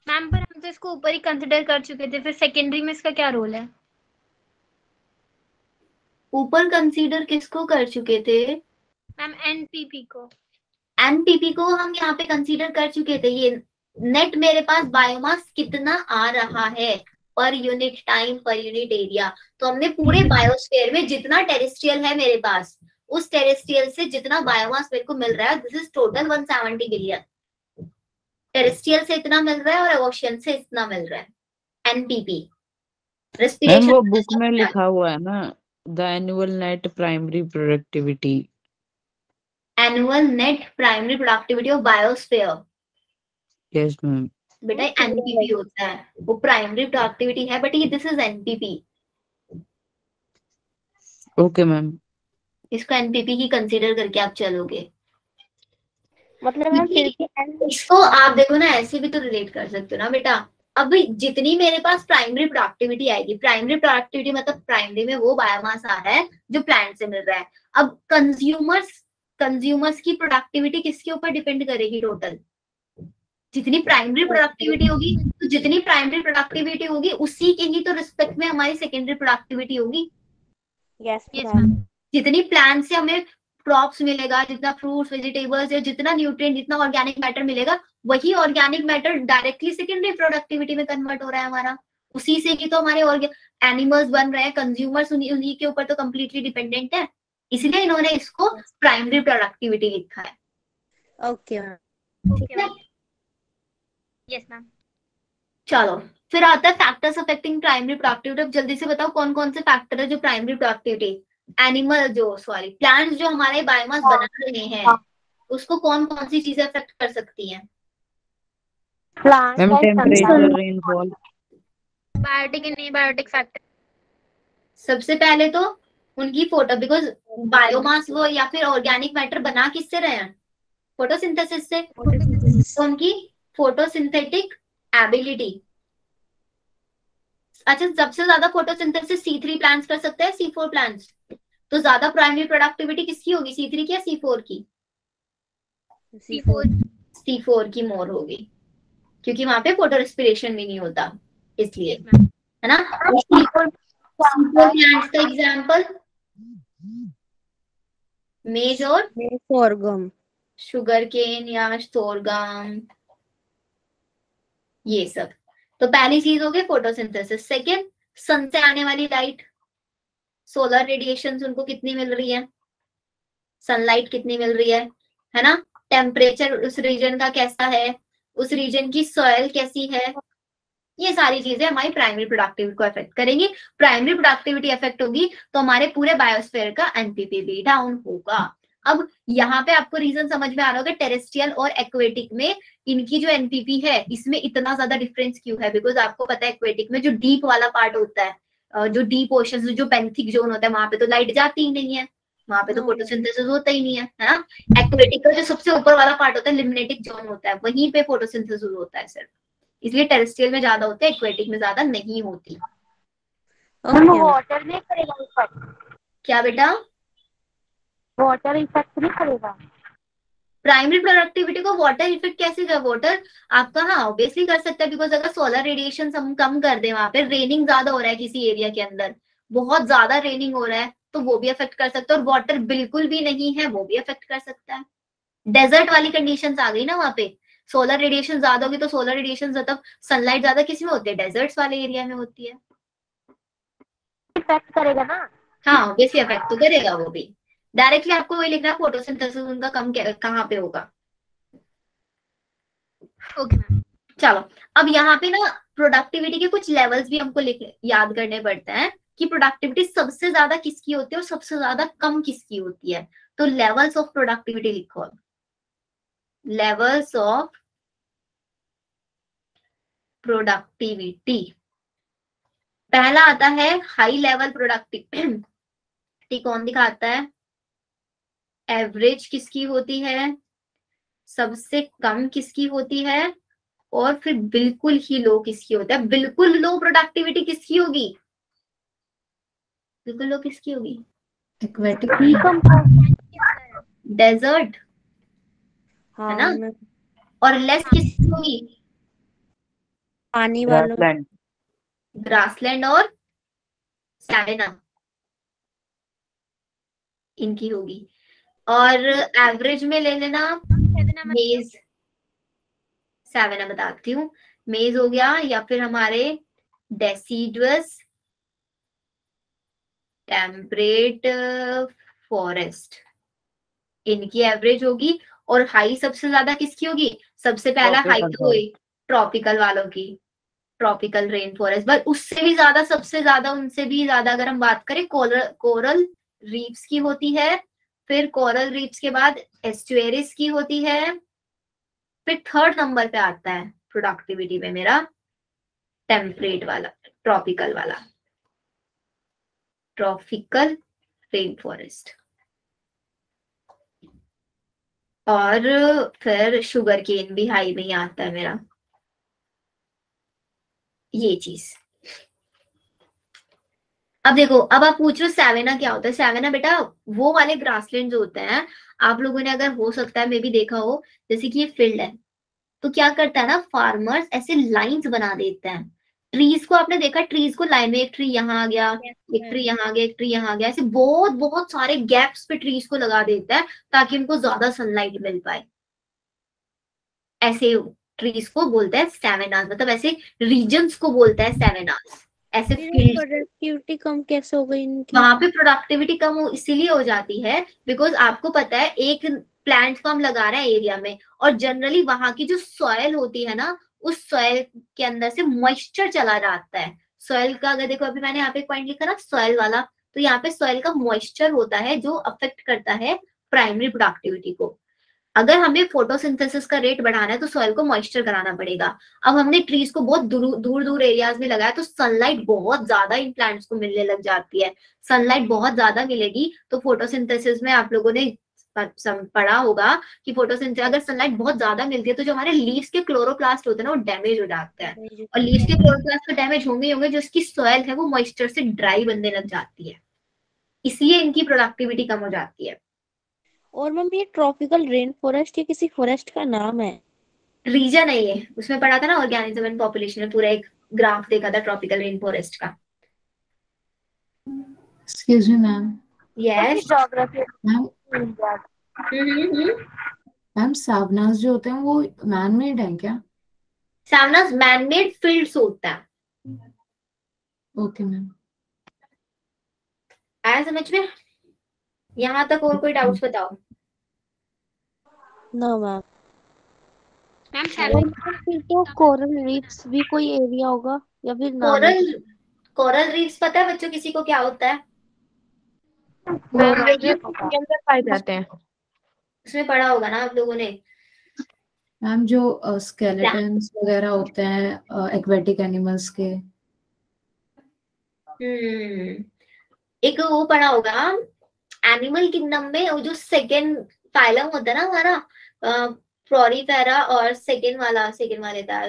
मैम पर हम तो इसको ऊपर ही कंसिडर कर चुके थे, फिर सेकेंडरी में इसका क्या रोल है? ऊपर कंसीडर किसको कर चुके थे? मैम एनपीपी को। एनपीपी को हम यहाँ पे कंसीडर कर चुके थे। ये नेट मेरे पास बायोमास कितना आ रहा है per unit time, per unit area, तो हमने पूरे बायोस्फीयर में जितना टेरेस्ट्रियल है मेरे पास, उस टेरेस्ट्रियल से जितना बायोमास मेरे को मिल रहा है, this is total 170 billion. Terrestrial से इतना मिल रहा है और ओशियन से इतना मिल रहा है, एनपीपी। मैम वो बुक में लिखा हुआ है ना, the annual net primary productivity. Annual net primary productivity of biosphere. Yes ma'am. बेटा एनपीपी होता है, वो प्राइमरी प्रोडक्टिविटी है, बट ये this is NPP. Okay ma'am. इसको एनपीपी ही कंसीडर करके आप चलोगे। मतलब मैम फिर भी इसको आप देखो ना, ऐसे भी तो रिलेट कर सकते हो ना बेटा। अब जितनी मेरे पास प्राइमरी प्रोडक्टिविटी आएगी, प्राइमरी प्रोडक्टिविटी मतलब प्राइमरी में वो बायोमास आ रहा है जो प्लांट से मिल रहा है। अब कंज्यूमर्स की प्रोडक्टिविटी किसके ऊपर डिपेंड करेगी? टोटल जितनी प्राइमरी प्रोडक्टिविटी होगी, तो जितनी प्राइमरी प्रोडक्टिविटी होगी उसी के ही तो रिस्पेक्ट में हमारी सेकेंडरी प्रोडक्टिविटी होगी। Yes ma'am. जितनी प्लांट से हमें क्रॉप्स मिलेगा, जितना फ्रूट्स, वेजिटेबल्स या जितना न्यूट्रिएंट, जितना ऑर्गेनिक मैटर मिलेगा, वही organic matter directly secondary productivity में कन्वर्ट हो रहा है हमारा। उसी से ही तो हमारे एनिमल्स बन रहे हैं, कंज्यूमर्स उन्हीं के ऊपर तो कम्प्लीटली डिपेंडेंट है। इसलिए इन्होंने इसको प्राइमरी प्रोडक्टिविटी लिखा है। Okay ma'am. ठीक है, यस मैम। चलो फिर आता है फैक्टर्स अफेक्टिंग प्राइमरी प्रोडक्टिविटी। अब जल्दी से बताओ कौन कौन से फैक्टर है जो प्राइमरी प्रोडक्टिविटी, एनिमल जो सॉरी प्लांट्स जो हमारे बायोमास बना रहे हैं उसको कौन कौन सी चीजें अफेक्ट कर सकती हैं? Ma'am temperature, rainfall. Biotic and abiotic factor. सबसे पहले तो उनकी फोटो, बिकॉज बायोमास वो या फिर ऑर्गेनिक मैटर बना किससे रहे हैं? फोटोसिंथेसिस से। तो उनकी फोटोसिंथेटिक एबिलिटी। अच्छा, सबसे ज्यादा फोटोसिंथेसिस C3 प्लांट्स कर सकते हैं, C4 प्लांट्स। तो ज्यादा प्राइमरी प्रोडक्टिविटी किसकी होगी, C3 की या C4 की? C4 की मोर होगी, क्योंकि वहां पे फोटो रेस्पिरेशन भी नहीं होता इसलिए, है ना। C4 प्लांट्स का एग्जांपल मेज और सोरगम, शुगर केन या सोरगम, ये सब। तो पहली चीज हो गई फोटोसिंथेसिस। सेकेंड, सन से आने वाली लाइट, सोलर रेडिएशन उनको कितनी मिल रही है, सनलाइट कितनी मिल रही है ना। टेम्परेचर उस रीजन का कैसा है, उस रीजन की सॉइल कैसी है, ये सारी चीजें हमारी प्राइमरी प्रोडक्टिविटी को अफेक्ट करेंगी। प्राइमरी प्रोडक्टिविटी अफेक्ट होगी तो हमारे पूरे बायोस्फीयर का एनपीपी भी डाउन होगा। अब यहाँ पे आपको रीजन समझ में आ रहा होगा टेरेस्ट्रियल और एक्वेटिक में इनकी जो एनपीपी है इसमें इतना ज्यादा डिफरेंस क्यों है। बिकॉज आपको पता है एक्वेटिक में जो डीप वाला पार्ट होता है, जो डीप ओशन जो बेंथिक जोन होता है, वहां पे तो लाइट जाती ही नहीं है, वहां पे तो फोटोसिंथेसिस होता ही नहीं है ना। एक्वेटिक का जो सबसे ऊपर वाला पार्ट होता है लिम्नेटिक जोन होता है, वहीं पे फोटोसिंथेसिस होता है सिर्फ, इसलिए टेरेस्ट्रियल में ज्यादा होते हैं, एक्वेटिक में ज्यादा नहीं होती। वाटर नहीं करेगा इफेक्ट? क्या बेटा? वाटर इफेक्ट नहीं करेगा प्राइमरी प्रोडक्टिविटी को? वाटर इफेक्ट कैसे कर, वाटर आपका हाँ ऑब्वियसली कर सकता है, बिकॉज अगर सोलर रेडिएशन हम कम कर दे, वहां पे रेनिंग ज्यादा हो रहा है किसी एरिया के अंदर, बहुत ज्यादा रेनिंग हो रहा है, तो वो भी अफेक्ट कर सकता है। और वाटर बिल्कुल भी नहीं है, वो भी अफेक्ट कर सकता है। डेजर्ट वाली कंडीशंस आ गई ना, वहां पे सोलर रेडिएशन ज्यादा होगी, तो सोलर रेडिएशन मतलब सनलाइट ज्यादा किस में होती है, डेजर्ट्स वाले एरिया में होती है, इफेक्ट करेगा ना। हाँ ऑब्वियसली अफेक्ट तो करेगा वो भी। डायरेक्टली आपको वही लिखना है फोटोसिंथेसिस उनका कम कहाँ पे होगा। Okay ma'am. चलो अब यहाँ पे ना प्रोडक्टिविटी के कुछ लेवल्स भी हमको याद करने पड़ते हैं कि प्रोडक्टिविटी सबसे ज्यादा किसकी होती है और सबसे ज्यादा कम किसकी होती है। तो लेवल्स ऑफ प्रोडक्टिविटी लिखो, लेवल्स ऑफ प्रोडक्टिविटी। पहला आता है हाई लेवल प्रोडक्टिविटी, कौन दिखाता है? एवरेज किसकी होती है, सबसे कम किसकी होती है, और फिर बिल्कुल ही लो किसकी होता है। बिल्कुल लो प्रोडक्टिविटी किसकी होगी, बिल्कुल लो किसकी होगी? एक्वेटिक, डेजर्ट, है ना। और लेस किसकी होगी? पानी वालों, ग्रासलैंड। ग्रासलैंड और सैवेना, इनकी होगी। और एवरेज में ले लेना मेज, सैवेना बताती हूँ, मेज हो गया, या फिर हमारे डेसिडुअस टेम्परेट फॉरेस्ट, इनकी एवरेज होगी। और हाई सबसे ज्यादा किसकी होगी? सबसे पहला हाई तो हुई ट्रॉपिकल वालों की, ट्रॉपिकल रेन फॉरेस्ट, बट उससे भी ज्यादा, सबसे ज्यादा उनसे भी ज्यादा अगर हम बात करें कोरल रीफ्स की होती है। फिर कोरल रीफ्स के बाद एस्चुएरिस की होती है। फिर थर्ड नंबर पे आता है प्रोडक्टिविटी में मेरा टेम्परेट वाला, ट्रॉपिकल वाला, ट्रॉपिकल रेन फॉरेस्ट। और फिर शुगर केन भी हाई में ही आता है मेरा, ये चीज। अब देखो, अब आप पूछ रहे हो सैवेना क्या होता है। सैवेना बेटा वो वाले ग्रासलैंड जो होते हैं, आप लोगों ने अगर हो सकता है मे भी देखा हो, जैसे कि ये फील्ड है, तो क्या करता है ना, फार्मर्स ऐसे लाइंस बना देते हैं। ट्रीज को आपने देखा, ट्रीज को लाइन में, एक ट्री यहाँ आ गया, एक ट्री यहाँ आ गया, एक ट्री यहाँ आ गया, ऐसे बहुत बहुत सारे गैप्स पे ट्रीज को लगा देता है ताकि उनको ज्यादा सनलाइट मिल पाए। ऐसे ट्रीज को बोलते हैं सैवेनास, मतलब ऐसे रीजन्स को बोलते हैं सैवेनास, ऐसे फील्ड। प्रोडक्टिविटी कम कैसे हो गई इनकी? वहां पे प्रोडक्टिविटी कम इसीलिए हो जाती है बिकॉज आपको पता है एक प्लांट को हम लगा रहे हैं एरिया में, और जनरली वहां की जो सॉइल होती है ना, उस सॉइल के अंदर से मॉइस्चर चला जाता है। सॉइल का अगर देखो, अभी मैंने यहाँ पे एक पॉइंट लिखा ना सॉइल वाला, तो यहाँ पे सॉइल का मॉइस्चर होता है जो अफेक्ट करता है प्राइमरी प्रोडक्टिविटी को। अगर हमें फोटोसिंथेसिस का रेट बढ़ाना है तो सॉइल को मॉइस्चर कराना पड़ेगा। अब हमने ट्रीज को बहुत दूर दूर एरियाज में लगाया तो सनलाइट बहुत ज्यादा इन प्लांट्स को मिलने लग जाती है। सनलाइट बहुत ज्यादा मिलेगी तो फोटोसिंथेसिस में आप लोगों ने पढ़ा होगा कि फोटोसिंथेसिस अगर सनलाइट बहुत ज्यादा मिलती है तो जो हमारे लीव्स के क्लोरोप्लास्ट होते हैं ना वो डैमेज हो जाते हैं, और लीव्स के क्लोरोप्लास्ट तो डैमेज होंगे जो इसकी सॉइल है वो मॉइस्चर से ड्राई बनने लग जाती है, इसलिए इनकी प्रोडक्टिविटी कम हो जाती है। और मैम ये ट्रॉपिकल रेन फॉरेस्ट ये किसी फॉरेस्ट का नाम है? रीजन है ये, उसमें पढ़ा था ना ऑर्गेनिज्म एंड पॉपुलेशन में, पूरा एक ग्राफ देखा था ट्रॉपिकल रेन फॉरेस्ट का। Excuse me ma'am. Yes ma'am ma'am savannas जो होते हैं वो मैन मेड है क्या? सावनास मैनमेड फील्ड्स होता है। Okay ma'am. आया समझ में? यहाँ तक और कोई डाउट्स बताओ? No ma'am. मैम फिर तो कोरल रीफ्स भी कोई एरिया होगा या फिर नाम है? कोरल रीफ्स पता है बच्चों किसी को क्या होता है? मैम जो के अंदर पाए जाते हैं। उसमें पढ़ा होगा ना आप लोगों ने। मैम जो स्केलेटन्स वगैरह होते हैं एक्वेटिक एनिमल्स के। एक वो पढ़ा होगा एनिमल किंगडम में, वो जो सेकेंड फाइलम होता है ना हमारा प्रोरीफेरा, और सेकेंड वाले था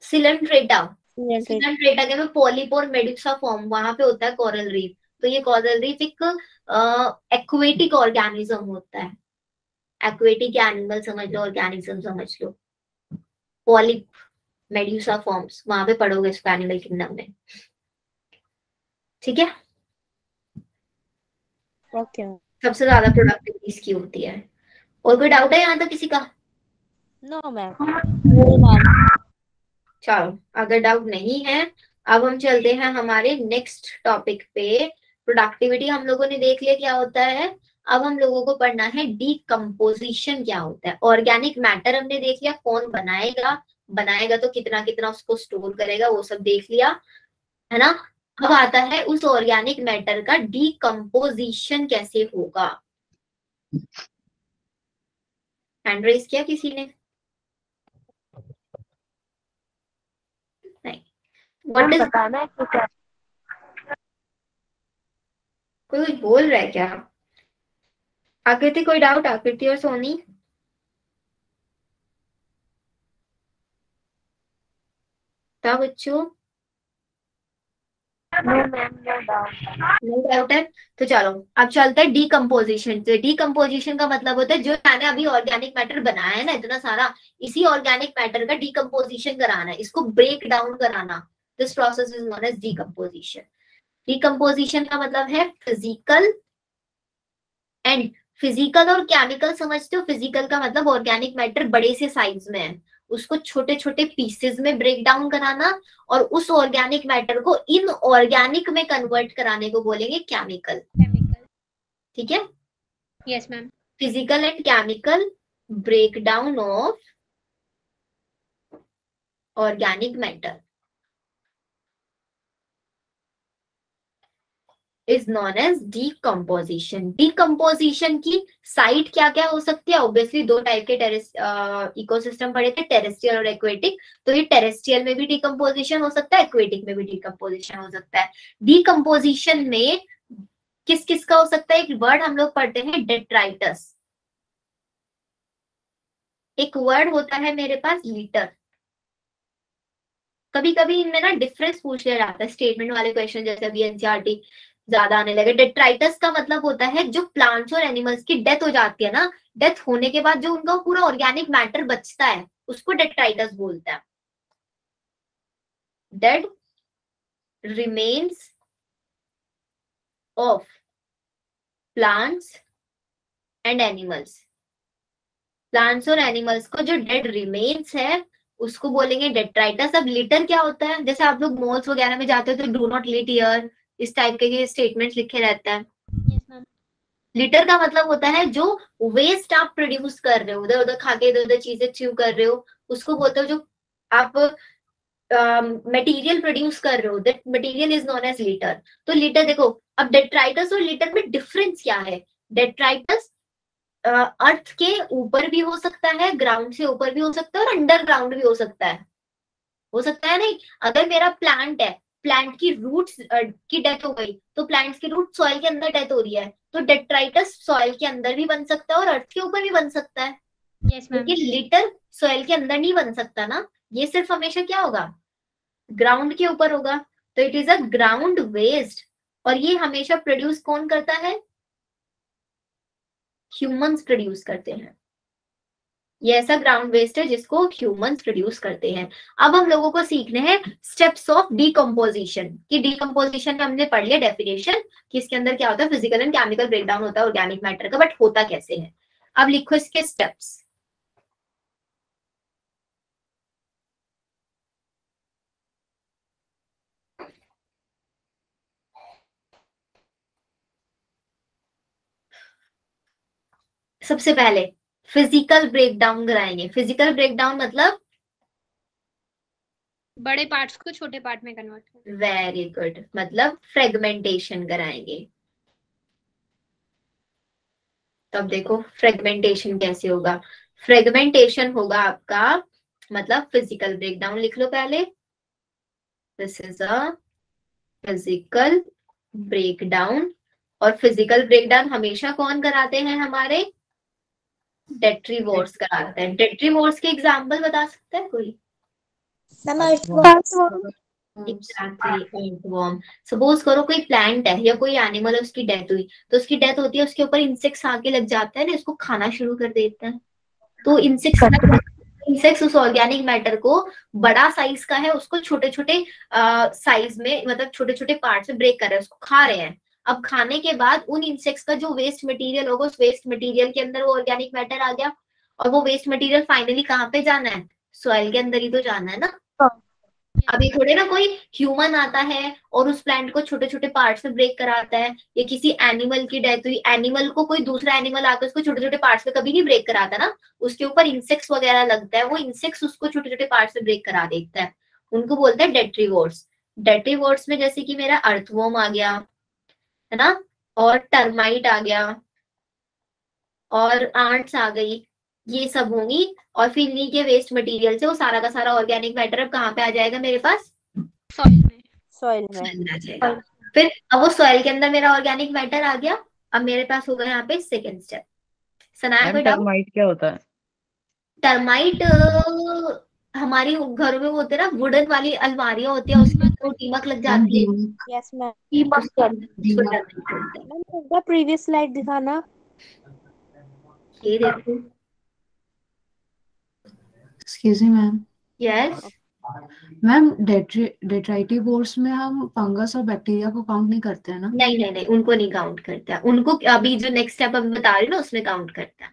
सिलेंट्रेटा। सिलेंट्रेटा के में पॉलिप और मेडुसा फॉर्म वहां पे होता है कोरल रीफ। तो ये कोरल रीफ एक एक्वेटिक ऑर्गेनिज्म होता है। एक्वेटिक एनिमल समझ लो, ऑर्गेनिज्म समझ लो। पॉलिप मेडुसा फॉर्म्स वहां पे पढ़ोगे इसको एनिमल किंगडम में, ठीक है? ओके। सबसे ज्यादा प्रोडक्टिविटी इसकी होती है। और कोई डाउट है यहाँ तक किसी का? No ma'am. चलो अगर डाउट नहीं है, अब हम चलते हैं हमारे नेक्स्ट टॉपिक पे। प्रोडक्टिविटी हम लोगों ने देख लिया क्या होता है। अब हम लोगों को पढ़ना है डीकम्पोजिशन क्या होता है। ऑर्गेनिक मैटर हमने देख लिया, कौन बनाएगा तो कितना कितना उसको स्टोर करेगा, वो सब देख लिया है ना। अब आता है उस ऑर्गेनिक मैटर का डीकम्पोजिशन कैसे होगा। हैंड रेज किया किसी ने? नहीं। व्हाट इज बताना है क्या? कोई बोल रहा है क्या? आकृति कोई डाउट? आकृति और सोनी? क्या बच्चों? नो डाउट है। तो चलो अब चलते हैं डीकम्पोजिशन से। डीकम्पोजिशन का मतलब होता है जो मैंने अभी ऑर्गेनिक मैटर बनाया है ना इतना सारा, इसी ऑर्गेनिक मैटर का डीकम्पोजिशन कराना है, इसको ब्रेक डाउन कराना। This process is known as decomposition. Decomposition का मतलब है फिजिकल एंड फिजिकल और केमिकल समझते हो। फिजिकल का मतलब ऑर्गेनिक मैटर बड़े से साइज में है, उसको छोटे छोटे पीसेस में ब्रेक डाउन कराना, और उस ऑर्गेनिक मैटर को इनऑर्गेनिक में कन्वर्ट कराने को बोलेंगे केमिकल। ठीक है? Yes ma'am. Physical and chemical break down of organic matter is non as decomposition. Decomposition की साइट क्या क्या हो सकती है? ऑब्वियसली दो टाइप के इकोसिस्टम पढ़े थे, टेरेस्ट्रियल और एक्वेटिक। तो ये टेरेस्ट्रियल में भी डीकम्पोजिशन हो सकता है, एक्वेटिक में भी डीकम्पोजिशन हो सकता है। डीकम्पोजिशन में किस किस का हो सकता है? एक वर्ड हम लोग पढ़ते हैं डेट्राइटस, एक वर्ड होता है मेरे पास लीटर। कभी कभी इनमें ना डिफरेंस पूछ लिया जाता है स्टेटमेंट वाले क्वेश्चन, जैसे अभी एनसीईआरटी ज्यादा आने लगे। डेट्राइटस का मतलब होता है जो प्लांट्स और एनिमल्स की डेथ हो जाती है ना, डेथ होने के बाद जो उनका पूरा ऑर्गेनिक मैटर बचता है उसको डेट्राइटस बोलते हैं। Dead remains of plants and animals. Plants और एनिमल्स को जो डेड रिमेन्स है उसको बोलेंगे डेट्राइटस। अब लिटर क्या होता है, जैसे आप लोग मॉल्स वगैरह में जाते हो तो डू नॉट लिट हियर, इस टाइप के स्टेटमेंट्स लिखे रहते हैं। Yes ma'am. लिटर का मतलब होता है जो वेस्ट आप प्रोड्यूस कर रहे हो, उधर उधर खा के इधर उधर चीजें च्यू कर रहे हो, उसको बोलते हो जो आप मटेरियल प्रोड्यूस कर रहे हो, that material is known as litter. तो लिटर देखो, अब डेट्राइटस और लिटर में डिफरेंस क्या है? डेट्राइटस अर्थ के ऊपर भी हो सकता है, ग्राउंड से ऊपर भी हो सकता है और अंडरग्राउंड भी हो सकता है। नहीं, अगर मेरा प्लांट है, प्लांट की रूट्स की डेथ हो गई तो प्लांट्स की रूट सॉइल के अंदर डेथ हो रही है, तो डेट्राइटस सॉइल के अंदर भी बन सकता है और अर्थ के ऊपर भी बन सकता है। Yes ma'am. लेकिन लिटर सॉइल के अंदर नहीं बन सकता ना, ये सिर्फ हमेशा क्या होगा? ग्राउंड के ऊपर होगा। तो it is a ground waste, और ये हमेशा प्रोड्यूस कौन करता है? ह्यूमंस प्रोड्यूस करते हैं। ये ऐसा ग्राउंड वेस्ट है जिसको ह्यूमंस प्रोड्यूस करते हैं। अब हम लोगों को सीखने हैं स्टेप्स ऑफ डीकम्पोजिशन। कि डीकम्पोजिशन में हमने पढ़ लिया डेफिनेशन कि इसके अंदर क्या होता है, फिजिकल एंड केमिकल ब्रेकडाउन होता है ऑर्गेनिक मैटर का, बट होता कैसे है। अब लिखो इसके स्टेप्स। सबसे पहले फिजिकल ब्रेकडाउन कराएंगे। फिजिकल ब्रेकडाउन मतलब बड़े पार्ट्स को छोटे पार्ट में कन्वर्ट कर। वेरी गुड, मतलब फ्रेगमेंटेशन कराएंगे। तब देखो फ्रेगमेंटेशन कैसे होगा। फ्रेगमेंटेशन होगा आपका, मतलब फिजिकल ब्रेकडाउन लिख लो पहले। This is a physical breakdown. और फिजिकल ब्रेकडाउन हमेशा कौन कराते हैं? हमारे डेट्रीवोर्स कराते हैं। डेट्रीवोर्स के एग्जाम्पल बता सकता है कोई? earthworm। सपोज करो कोई प्लांट है या कोई एनिमल है, उसकी डेथ हुई, तो उसकी डेथ होती है, उसके ऊपर इंसेक्ट्स आके लग जाते हैं ना, इसको खाना शुरू कर देते हैं। तो इंसेक्ट्स उस ऑर्गेनिक मैटर को, बड़ा साइज का है, उसको छोटे छोटे साइज में, मतलब छोटे छोटे पार्ट्स में ब्रेक कर रहे हैं, उसको खा रहे हैं। अब खाने के बाद उन इंसेक्ट्स का जो वेस्ट मटेरियल होगा, उस वेस्ट मटेरियल के अंदर वो ऑर्गेनिक मैटर आ गया, और वो वेस्ट मटेरियल फाइनली कहाँ पे जाना है? सॉइल के अंदर ही तो जाना है ना। अभी थोड़े ना कोई ह्यूमन आता है और उस प्लांट को छोटे छोटे पार्ट्स में ब्रेक कराता है, या किसी एनिमल की डेथ हुई, एनिमल को कोई दूसरा एनिमल आकर उसको छोटे छोटे पार्ट्स में कभी नहीं ब्रेक कराता ना, उसके ऊपर इंसेक्ट्स वगैरह लगता है, वो इंसेक्ट्स उसको छोटे छोटे पार्ट्स में ब्रेक करा देता है, उनको बोलते हैं डेट्रीवोर्स। डेट्रीवोर्स में जैसे कि मेरा अर्थवॉर्म आ गया, है ना, और टर्माइट आ गया, और आंट्स आ गई, ये सब होंगी। और फिर इन्हीं के वेस्ट मटेरियल से वो सारा का सारा ऑर्गेनिक मैटर अब कहाँ पे आ जाएगा मेरे पास? सॉइल में। सॉइल में सॉइल में आ जाएगा। फिर अब वो सॉइल के अंदर मेरा ऑर्गेनिक मैटर आ गया। अब मेरे पास होगा यहाँ पे सेकेंड स्टेप। सनाया कोई डाउट? टर्माइट क्या होता है? टर्माइट हमारी घरों में वो होते हैं ना, वुडन वाली अलमारियां होती है, उसमें तो टीमक लग जाती है। Yes ma'am. टीमक मैम प्रीवियस स्लाइड दिखाना। ये देखो। Excuse me ma'am. Yes ma'am detritivores में हम फंगस और बैक्टीरिया को काउंट नहीं करते हैं ना? नहीं नहीं नहीं, उनको नहीं काउंट करता है, उनको अभी जो नेक्स्ट स्टेप अभी बता रही हूँ ना उसमें काउंट करता है।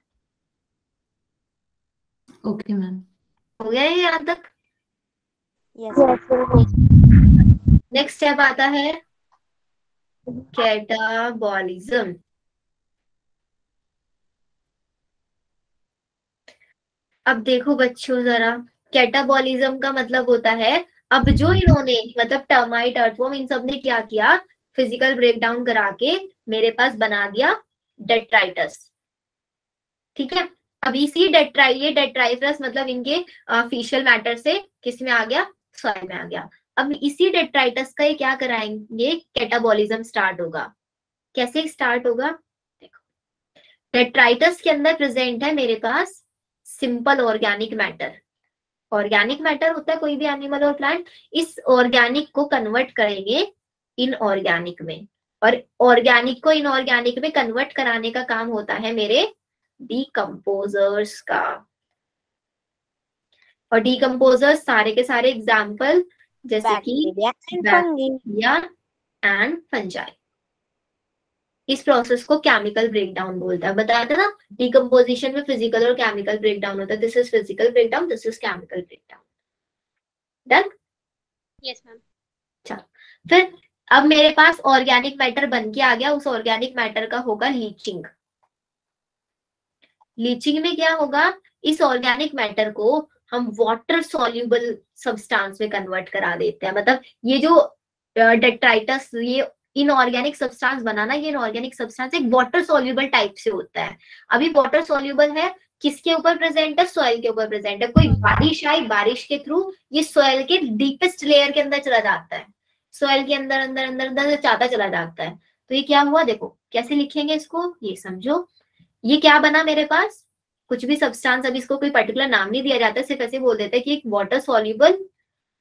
Okay ma'am. हो गया ये यहाँ तक? यस। नेक्स्ट स्टेप आता है कैटाबॉलिज्म। अब देखो बच्चों जरा, कैटाबॉलिज्म का मतलब होता है, अब जो इन्होंने मतलब टर्माइट, अर्थवॉर्म, इन सब ने क्या किया, फिजिकल ब्रेकडाउन करा के मेरे पास बना दिया डेट्राइटस। ठीक है, अब इसी ये डेट्राइटस मतलब इनके फिशियल मैटर से किस में आ गया? सॉइल में आ गया। अब इसी डेट्राइटस का ये क्या कराएंगे? कैटाबॉलिज्म स्टार्ट होगा। कैसे स्टार्ट होगा? देखो, डेट्राइटस के अंदर प्रेजेंट है मेरे पास simple organic matter. Organic matter होता है कोई भी एनिमल और प्लांट, इस ऑर्गेनिक को कन्वर्ट करेंगे इनऑर्गेनिक में, और ऑर्गेनिक को इनऑर्गेनिक में कन्वर्ट कराने का काम होता है मेरे डीकम्पोजर्स का। और डीकम्पोजर्स सारे के सारे एग्जाम्पल जैसे कि बैक्टीरिया एंड फंजाई। इस प्रोसेस को केमिकल ब्रेकडाउन बोलता है। बताया था ना, डीकम्पोजिशन में फिजिकल और केमिकल ब्रेकडाउन होता है। This is physical breakdown, this is chemical breakdown. Done? Yes ma'am. फिर अब मेरे पास ऑर्गेनिक मैटर बन के आ गया, उस ऑर्गेनिक मैटर का होगा लीचिंग। लीचिंग में क्या होगा, इस ऑर्गेनिक मैटर को हम वाटर सॉल्युबल सब्सटेंस में कन्वर्ट करा देते हैं। मतलब ये जो डेट्राइटस, ये इनऑर्गेनिक सब्सटेंस बनाना, ये इनऑर्गेनिक सब्सटेंस एक वाटर सॉल्युबल टाइप से होता है। अभी वाटर सॉल्युबल है, किसके ऊपर प्रेजेंट है, सॉइल के ऊपर प्रेजेंट है। कोई बारिश आई, बारिश के थ्रू ये सॉइल के डीपेस्ट लेयर के अंदर चला जाता है, सॉइल के अंदर अंदर अंदर अंदर जाता चला जाता है। तो ये क्या हुआ, देखो कैसे लिखेंगे इसको, ये समझो। ये क्या बना मेरे पास, कुछ भी सब्सटेंस, अभी इसको कोई पर्टिकुलर नाम नहीं दिया जाता, सिर्फ ऐसे बोल देते हैं कि एक वाटर सॉल्युबल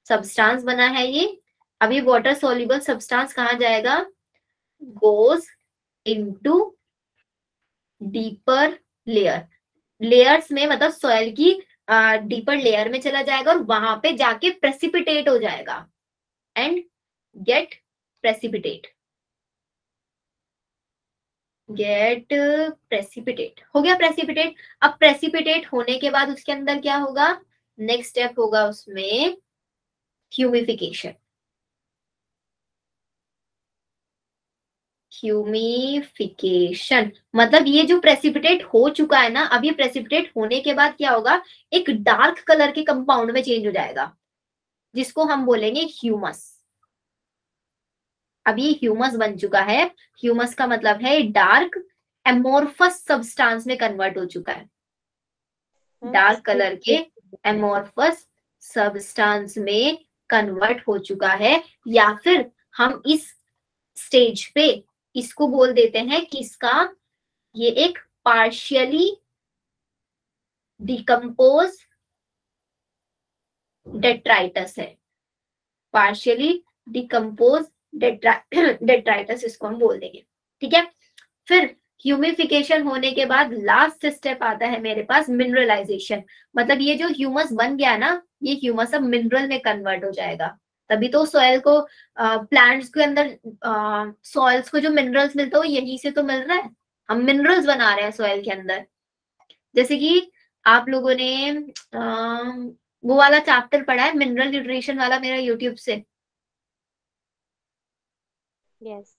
सब्सटेंस बना है ये। अब ये वाटर सॉल्युबल सब्सटेंस कहाँ जाएगा, goes into deeper layer, layers में, मतलब सॉइल की डीपर लेयर में चला जाएगा और वहां पे जाके प्रेसिपिटेट हो जाएगा and get precipitate, get precipitate हो गया प्रेसिपिटेट। अब प्रेसिपिटेट होने के बाद उसके अंदर क्या होगा, नेक्स्ट स्टेप होगा उसमें ह्यूमिफिकेशन। ह्यूमिफिकेशन मतलब ये जो प्रेसिपिटेट हो चुका है ना, अब ये प्रेसिपिटेट होने के बाद क्या होगा, एक डार्क कलर के कंपाउंड में चेंज हो जाएगा, जिसको हम बोलेंगे ह्यूमस। अब ये ह्यूमस बन चुका है, ह्यूमस का मतलब है डार्क एमोर्फस सब्सटेंस में कन्वर्ट हो चुका है, डार्क कलर के एमोर्फस सब्सटेंस में कन्वर्ट हो चुका है। या फिर हम इस स्टेज पे इसको बोल देते हैं कि इसका ये एक पार्शियली डिकम्पोज डेट्राइटस है, पार्शियली डिकम्पोज डेट्राइटस इसको हम बोल देंगे, ठीक है। फिर ह्यूमिफिकेशन होने के बाद लास्ट स्टेप आता है मेरे पास मिनरलाइजेशन। मतलब ये जो ह्यूमस बन गया ना, ये ह्यूमस अब मिनरल में कन्वर्ट हो जाएगा। तभी तो सॉइल को, प्लांट्स के अंदर सॉइल्स को जो मिनरल्स मिलता है वो यहीं से तो मिल रहा है, हम मिनरल्स बना रहे हैं सॉइल के अंदर। जैसे कि आप लोगों ने वो वाला चैप्टर पढ़ा है मिनरल न्यूट्रिशन वाला मेरा यूट्यूब से, यस।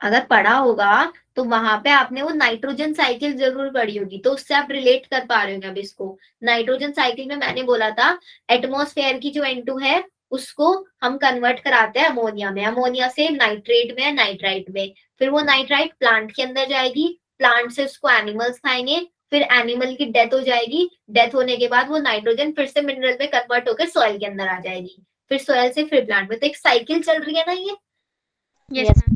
अगर पढ़ा होगा तो वहां पे आपने वो नाइट्रोजन साइकिल जरूर पढ़ी होगी, तो उससे आप रिलेट कर पा रहे होंगे अब इसको। नाइट्रोजन साइकिल में मैंने बोला था एटमॉस्फेयर की जो N2 है उसको हम कन्वर्ट कराते हैं अमोनिया में, अमोनिया से नाइट्रेट में, नाइट्राइट में, फिर वो नाइट्राइट प्लांट के अंदर जाएगी, प्लांट से उसको एनिमल्स खाएंगे, फिर एनिमल की डेथ हो जाएगी, डेथ होने के बाद वो नाइट्रोजन फिर से मिनरल में कन्वर्ट होकर सॉइल के अंदर आ जाएगी, फिर सॉइल से फिर प्लांट में। तो एक साइकिल चल रही है ना ये, यस मैम।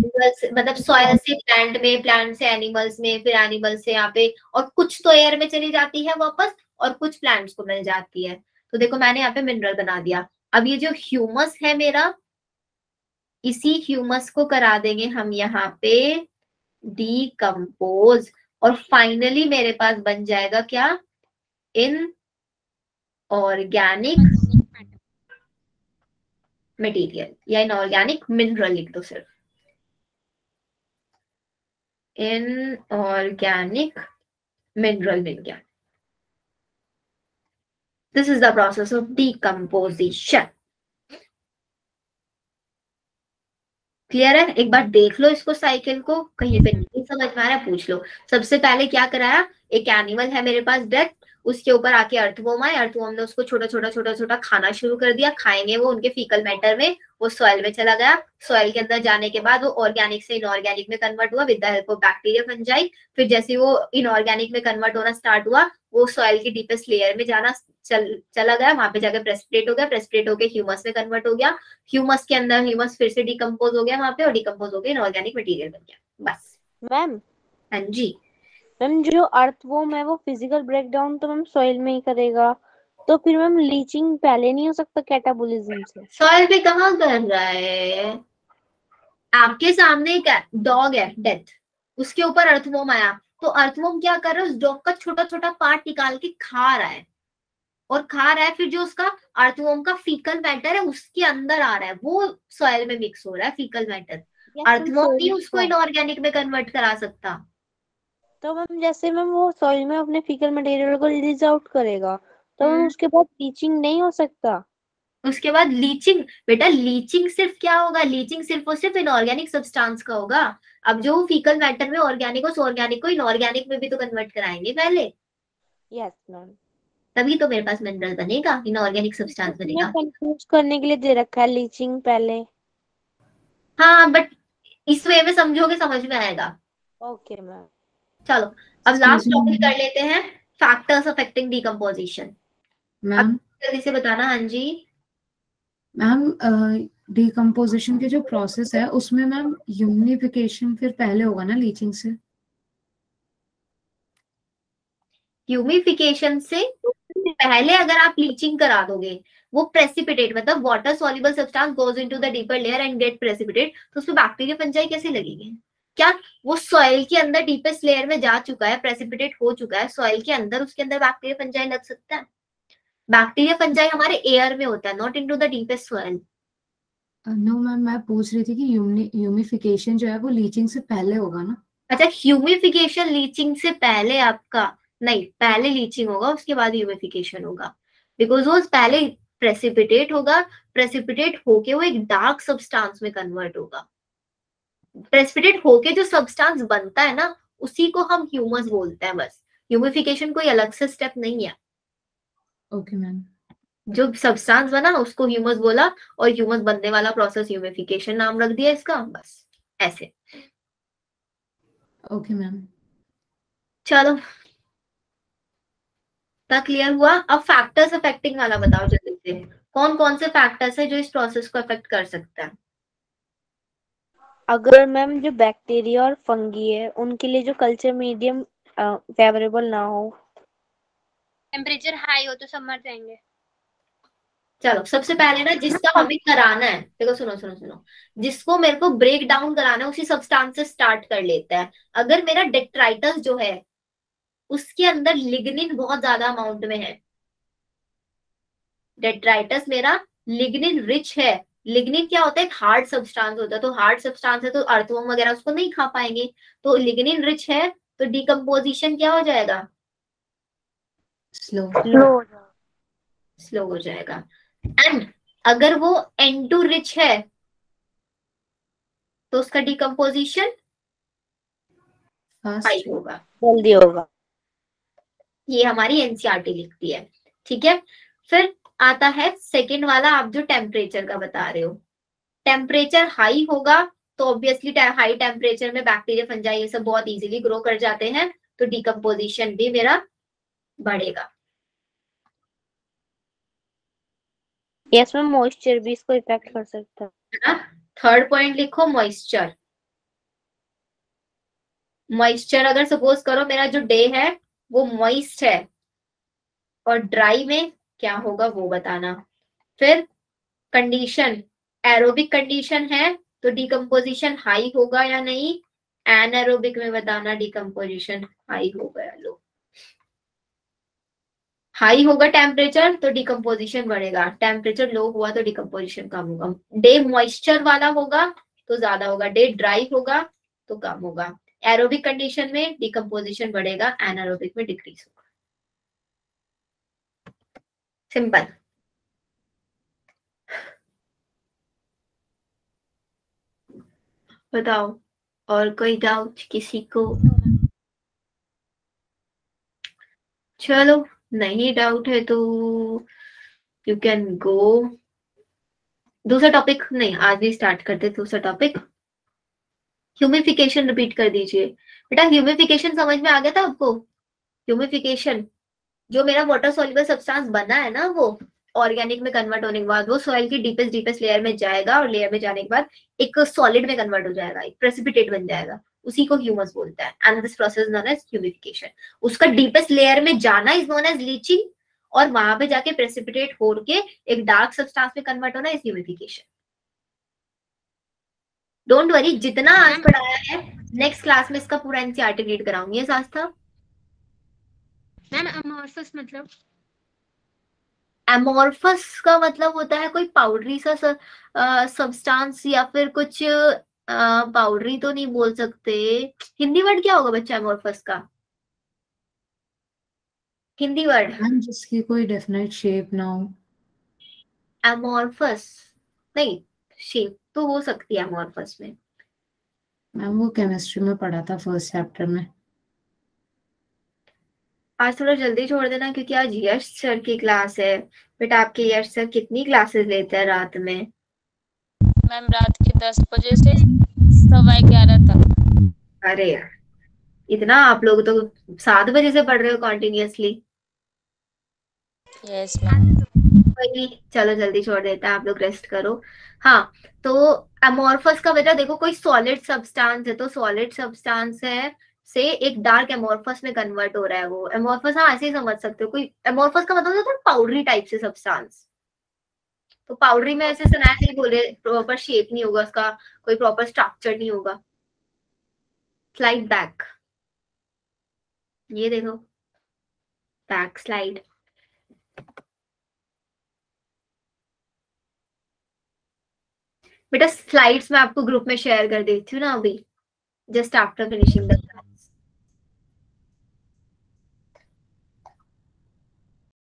मतलब सॉइल से प्लांट में, प्लांट से एनिमल्स में, फिर एनिमल से यहाँ पे, और कुछ तो एयर में चली जाती है वापस और कुछ प्लांट्स को मिल जाती है। तो देखो मैंने यहाँ पे मिनरल बना दिया। अब ये जो ह्यूमस है मेरा, इसी ह्यूमस को करा देंगे हम यहाँ पे डीकम्पोज, और फाइनली मेरे पास बन जाएगा क्या, इन ऑर्गेनिक मटेरियल, या इन ऑर्गेनिक मिनरल लिख दो सिर्फ, इन ऑर्गेनिक मिनरल मिल गया। This is the process of decomposition. Clear है? एक बार देख लो इसको, साइकिल को, कहीं पे नहीं समझ में आ रहा है पूछ लो। सबसे पहले क्या कराया, एक एनिमल है मेरे पास डेथ, उसके ऊपर आके अर्थवॉर्म आए, अर्थवॉर्म ने उसको छोटा छोटा छोटा छोटा खाना शुरू कर दिया, खाएंगे वो उनके फीकल मैटर में, वो सॉइल में चला गया, सॉइल के अंदर जाने के बाद वो ऑर्गेनिक से इनऑर्गेनिक में कन्वर्ट हुआ with the help of bacteria fungi. फिर जैसे वो इनऑर्गेनिक में कन्वर्ट होना स्टार्ट हुआ, वो सॉइल की डीपेस्ट लेयर में जाना चला गया, वहां पे जाकर प्रेसिपिटेट हो गया, प्रेसिपिटेट होकर ह्यूमस में कन्वर्ट हो गया, ह्यूमस के अंदर ह्यूमस फिर से डिकम्पोज हो गया वहां पे, और डिकम्पोज होकर इनऑर्गेनिक मटेरियल बन गया, बस। मैम हाँ जी, मैम जो अर्थवॉर्म है वो फिजिकल ब्रेकडाउन तो मैम सॉइल में ही करेगा, तो फिर मैम लीचिंग पहले नहीं हो सकता कैटाबोलिज्म से? सॉइल पे कहाँ कर रहा है, आपके सामने एक डॉग है डेथ, उसके ऊपर अर्थवॉर्म आया, तो अर्थवॉर्म क्या कर रहा है, उस डॉग का छोटा छोटा पार्ट निकाल के खा रहा है, और खा रहा है, फिर जो उसका अर्थवॉर्म का फीकल मैटर है उसके अंदर आ रहा है, वो सॉइल में मिक्स हो रहा है फीकल मैटर। अर्थवॉर्म नहीं उसको इनऑर्गेनिक में कन्वर्ट करा सकता। तो मैम जैसे मैम वो सॉइल में अपने फीकल मटेरियल को रिलीज आउट करेगा, तो मैम उसके बाद लीचिंग नहीं हो सकता? उसके बाद लीचिंग, बेटा लीचिंग सिर्फ क्या होगा, लीचिंग सिर्फ और सिर्फ इनऑर्गेनिक सब्सटेंस का होगा। अब जो फीकल मैटर में ऑर्गेनिक और ऑर्गेनिक को इनऑर्गेनिक में भी तो कन्वर्ट कराएंगे पहले, यस मैम। तभी तो मेरे पास मिनरल बनेगा, इनऑर्गेनिक सब्सटेंस बनेगा। कंफ्यूज करने के लिए दे रखा है लीचिंग पहले। हाँ बट इस वे में समझोगे समझ में आएगा। Okay ma'am. चलो अब लास्ट टॉपिक कर लेते हैं, फैक्टर्स अफेक्टिंग डिकम्पोजिशन। मैम जल्दी से बताना। हाँ जी मैम, डिकम्पोजिशन के जो प्रोसेस है उसमें मैम ह्यूमिडिफिकेशन फिर पहले होगा ना लीचिंग से? ह्यूमिफिकेशन से पहले अगर आप लीचिंग करा दोगे, वो प्रेसिपिटेट मतलब water soluble substance goes into the deeper layer and get precipitate, तो उसमें बैक्टीरिया फंजाई कैसे लगेंगे? क्या वो सॉइल के अंदर डीपेस्ट लेयर में जा चुका है, प्रेसिपिटेट हो चुका है सॉइल के अंदर, उसके अंदर बैक्टीरिया फंजाई लग सकता है? बैक्टीरिया फंजाई हमारे एयर में होता है, not into the deepest soil. No ma'am, मैं पूछ रही थी कि ह्यूमिफिकेशन जो है वो लीचिंग से पहले होगा ना? अच्छा ह्यूमिफिकेशन लीचिंग से पहले आपका नहीं, पहले लीचिंग होगा उसके बाद ह्यूमिफिकेशन होगा, बिकॉज वो पहले प्रेसिपिटेट होगा, प्रेसिपिटेट होके वो एक डार्क सब्सटेंस में कन्वर्ट होगा। प्रेसिपिटेट होके जो सब्सटेंस बनता है ना उसी को हम ह्यूमस बोलते हैं बस, ह्यूमिफिकेशन कोई अलग से स्टेप नहीं है। Okay ma'am. जो सब्सटेंस बना उसको ह्यूमस बोला और ह्यूमस बनने वाला प्रोसेस ह्यूमिफिकेशन नाम रख दिया इसका, बस ऐसे। Okay ma'am. चलो तक क्लियर हुआ। अब फैक्टर्स अफेक्टिंग वाला बताओ जल्दी से, कौन कौन से फैक्टर्स है जो इस प्रोसेस को अफेक्ट कर सकता है? अगर मैम जो बैक्टीरिया और फंगी है उनके लिए जो कल्चर मीडियम फेवरेबल ना हो, टेम्परेचर हाई हो तो सब मर जाएंगे। चलो सबसे पहले ना जिसका हमें कराना है, देखो सुनो सुनो सुनो, जिसको मेरे को ब्रेक डाउन कराना है उसी सब्सटेंस से स्टार्ट कर लेते हैं। अगर मेरा डेट्राइटस जो है उसके अंदर लिग्निन बहुत ज्यादा अमाउंट में है, डेट्राइटस मेरा लिग्निन रिच है, लिग्निन क्या होता है, एक हार्ड सब्सटेंस होता है, तो हार्ड सब्सटेंस है तो अर्थवर्म वगैरह उसको नहीं खा पाएंगे, तो लिग्निन रिच है तो डिकम्पोजिशन क्या हो जाएगा, स्लो। स्लो हो जाएगा। एंड अगर वो N2 रिच है तो उसका डिकम्पोजिशन हाई फास्ट। होगा, जल्दी होगा। ये हमारी एनसीईआरटी लिखती है। ठीक है, फिर आता है सेकेंड वाला, आप जो टेम्परेचर का बता रहे हो, टेम्परेचर हाई होगा तो ऑब्वियसली हाई टेम्परेचर में बैक्टीरिया फंजाई ये सब बहुत इजीली ग्रो कर जाते हैं, तो डिकम्पोजिशन भी मेरा बढ़ेगा। यस मैम, मॉइस्चर भी इसको इफेक्ट कर सकता है। थर्ड पॉइंट लिखो मॉइस्चर। मॉइस्चर अगर सपोज करो मेरा जो डे है वो मॉइस्ट है और ड्राई में क्या होगा वो बताना। फिर कंडीशन, एरोबिक कंडीशन है तो डिकम्पोजिशन हाई होगा या नहीं, एनारोबिक में बताना डिकम्पोजिशन हाई होगा या लो। हाई होगा टेम्परेचर तो डिकम्पोजिशन बढ़ेगा, टेम्परेचर लो हुआ तो डिकम्पोजिशन कम होगा। डे मॉइस्चर वाला होगा तो ज्यादा होगा, डे ड्राई होगा तो कम होगा। एरोबिक कंडीशन में डिकम्पोजिशन बढ़ेगा, एनारोबिक में डिक्रीज होगा। सिंपल। बताओ और कोई डाउट किसी को? चलो नहीं डाउट है तो यू कैन गो। दूसरा टॉपिक नहीं, आज ही स्टार्ट करते दूसरा टॉपिक। ह्यूमिफिकेशन रिपीट कर दीजिए बेटा। ह्यूमिफिकेशन समझ में आ गया था आपको? ह्यूमिफिकेशन जो मेरा वाटर सॉल्युबल सब्सटेंस बना है ना वो ऑर्गेनिक में कन्वर्ट होने के बाद वो सॉइल की डीपेस्ट डीपेस्ट लेयर में जाएगा और लेयर में जाने के बाद एक सॉलिड में कन्वर्ट हो जाएगा, एक प्रेसिपिटेट बन जाएगा, उसी को ह्यूमस बोलते हैं। And this process known as humification. उसका डीपेस्ट लेयर में जाना इज नोन एज लीचिंग और वहां पे जाके प्रेसिपिटेट होके एक डार्क सब्सटेंस में कन्वर्ट होना इज ह्यूमिफिकेशन। डोंट वरी, जितना आज पढ़ाया है नेक्स्ट क्लास में इसका पूरा एनसीईआरटी रीड कराऊंगी। ये आस्था मैम अमोर्फस मतलब? एमोर्फस का मतलब होता है कोई पाउडरी सा सब्सटेंस या फिर कुछ पाउडरी तो नहीं बोल सकते। हिंदी वर्ड क्या होगा बच्चा एमोर्फस का? हिंदी वर्ड मैम जिसकी कोई डेफिनेट शेप ना हो। एमॉर्फस नहीं, शेप तो हो सकती है एमॉर्फस में। मैम वो केमिस्ट्री में पढ़ा था फर्स्ट चैप्टर में। आज थोड़ा जल्दी छोड़ देना क्योंकि आज यश सर की क्लास है। बेटा आपके यश सर कितनी क्लासेस लेते हैं रात में? मैम रात के 10 बजे से 11:15 तक। अरे यार, इतना आप लोग तो 7 बजे से पढ़ रहे हो कॉन्टिन्यूअसली। Yes ma'am. चलो जल्दी छोड़ देता है, आप लोग रेस्ट करो। हाँ, तो एमॉर्फस का बेटा देखो, कोई सॉलिड सब्सटेंस है तो सॉलिड सब्सटेंस है से एक डार्क एमॉर्फस में कन्वर्ट हो रहा है वो एमॉर्फस। हाँ, ऐसे ही समझ सकते हो। कोई एमॉर्फस का मतलब होता है पाउडरी टाइप से सब्सटेंस। तो पाउडरी में ऐसे सना नहीं बोले, प्रॉपर शेप नहीं होगा उसका, कोई प्रॉपर स्ट्रक्चर नहीं होगा। स्लाइड बैक, ये देखो बैक स्लाइड। बेटा स्लाइड्स मैं आपको ग्रुप में शेयर कर देती हूँ ना अभी, just after finishing the class.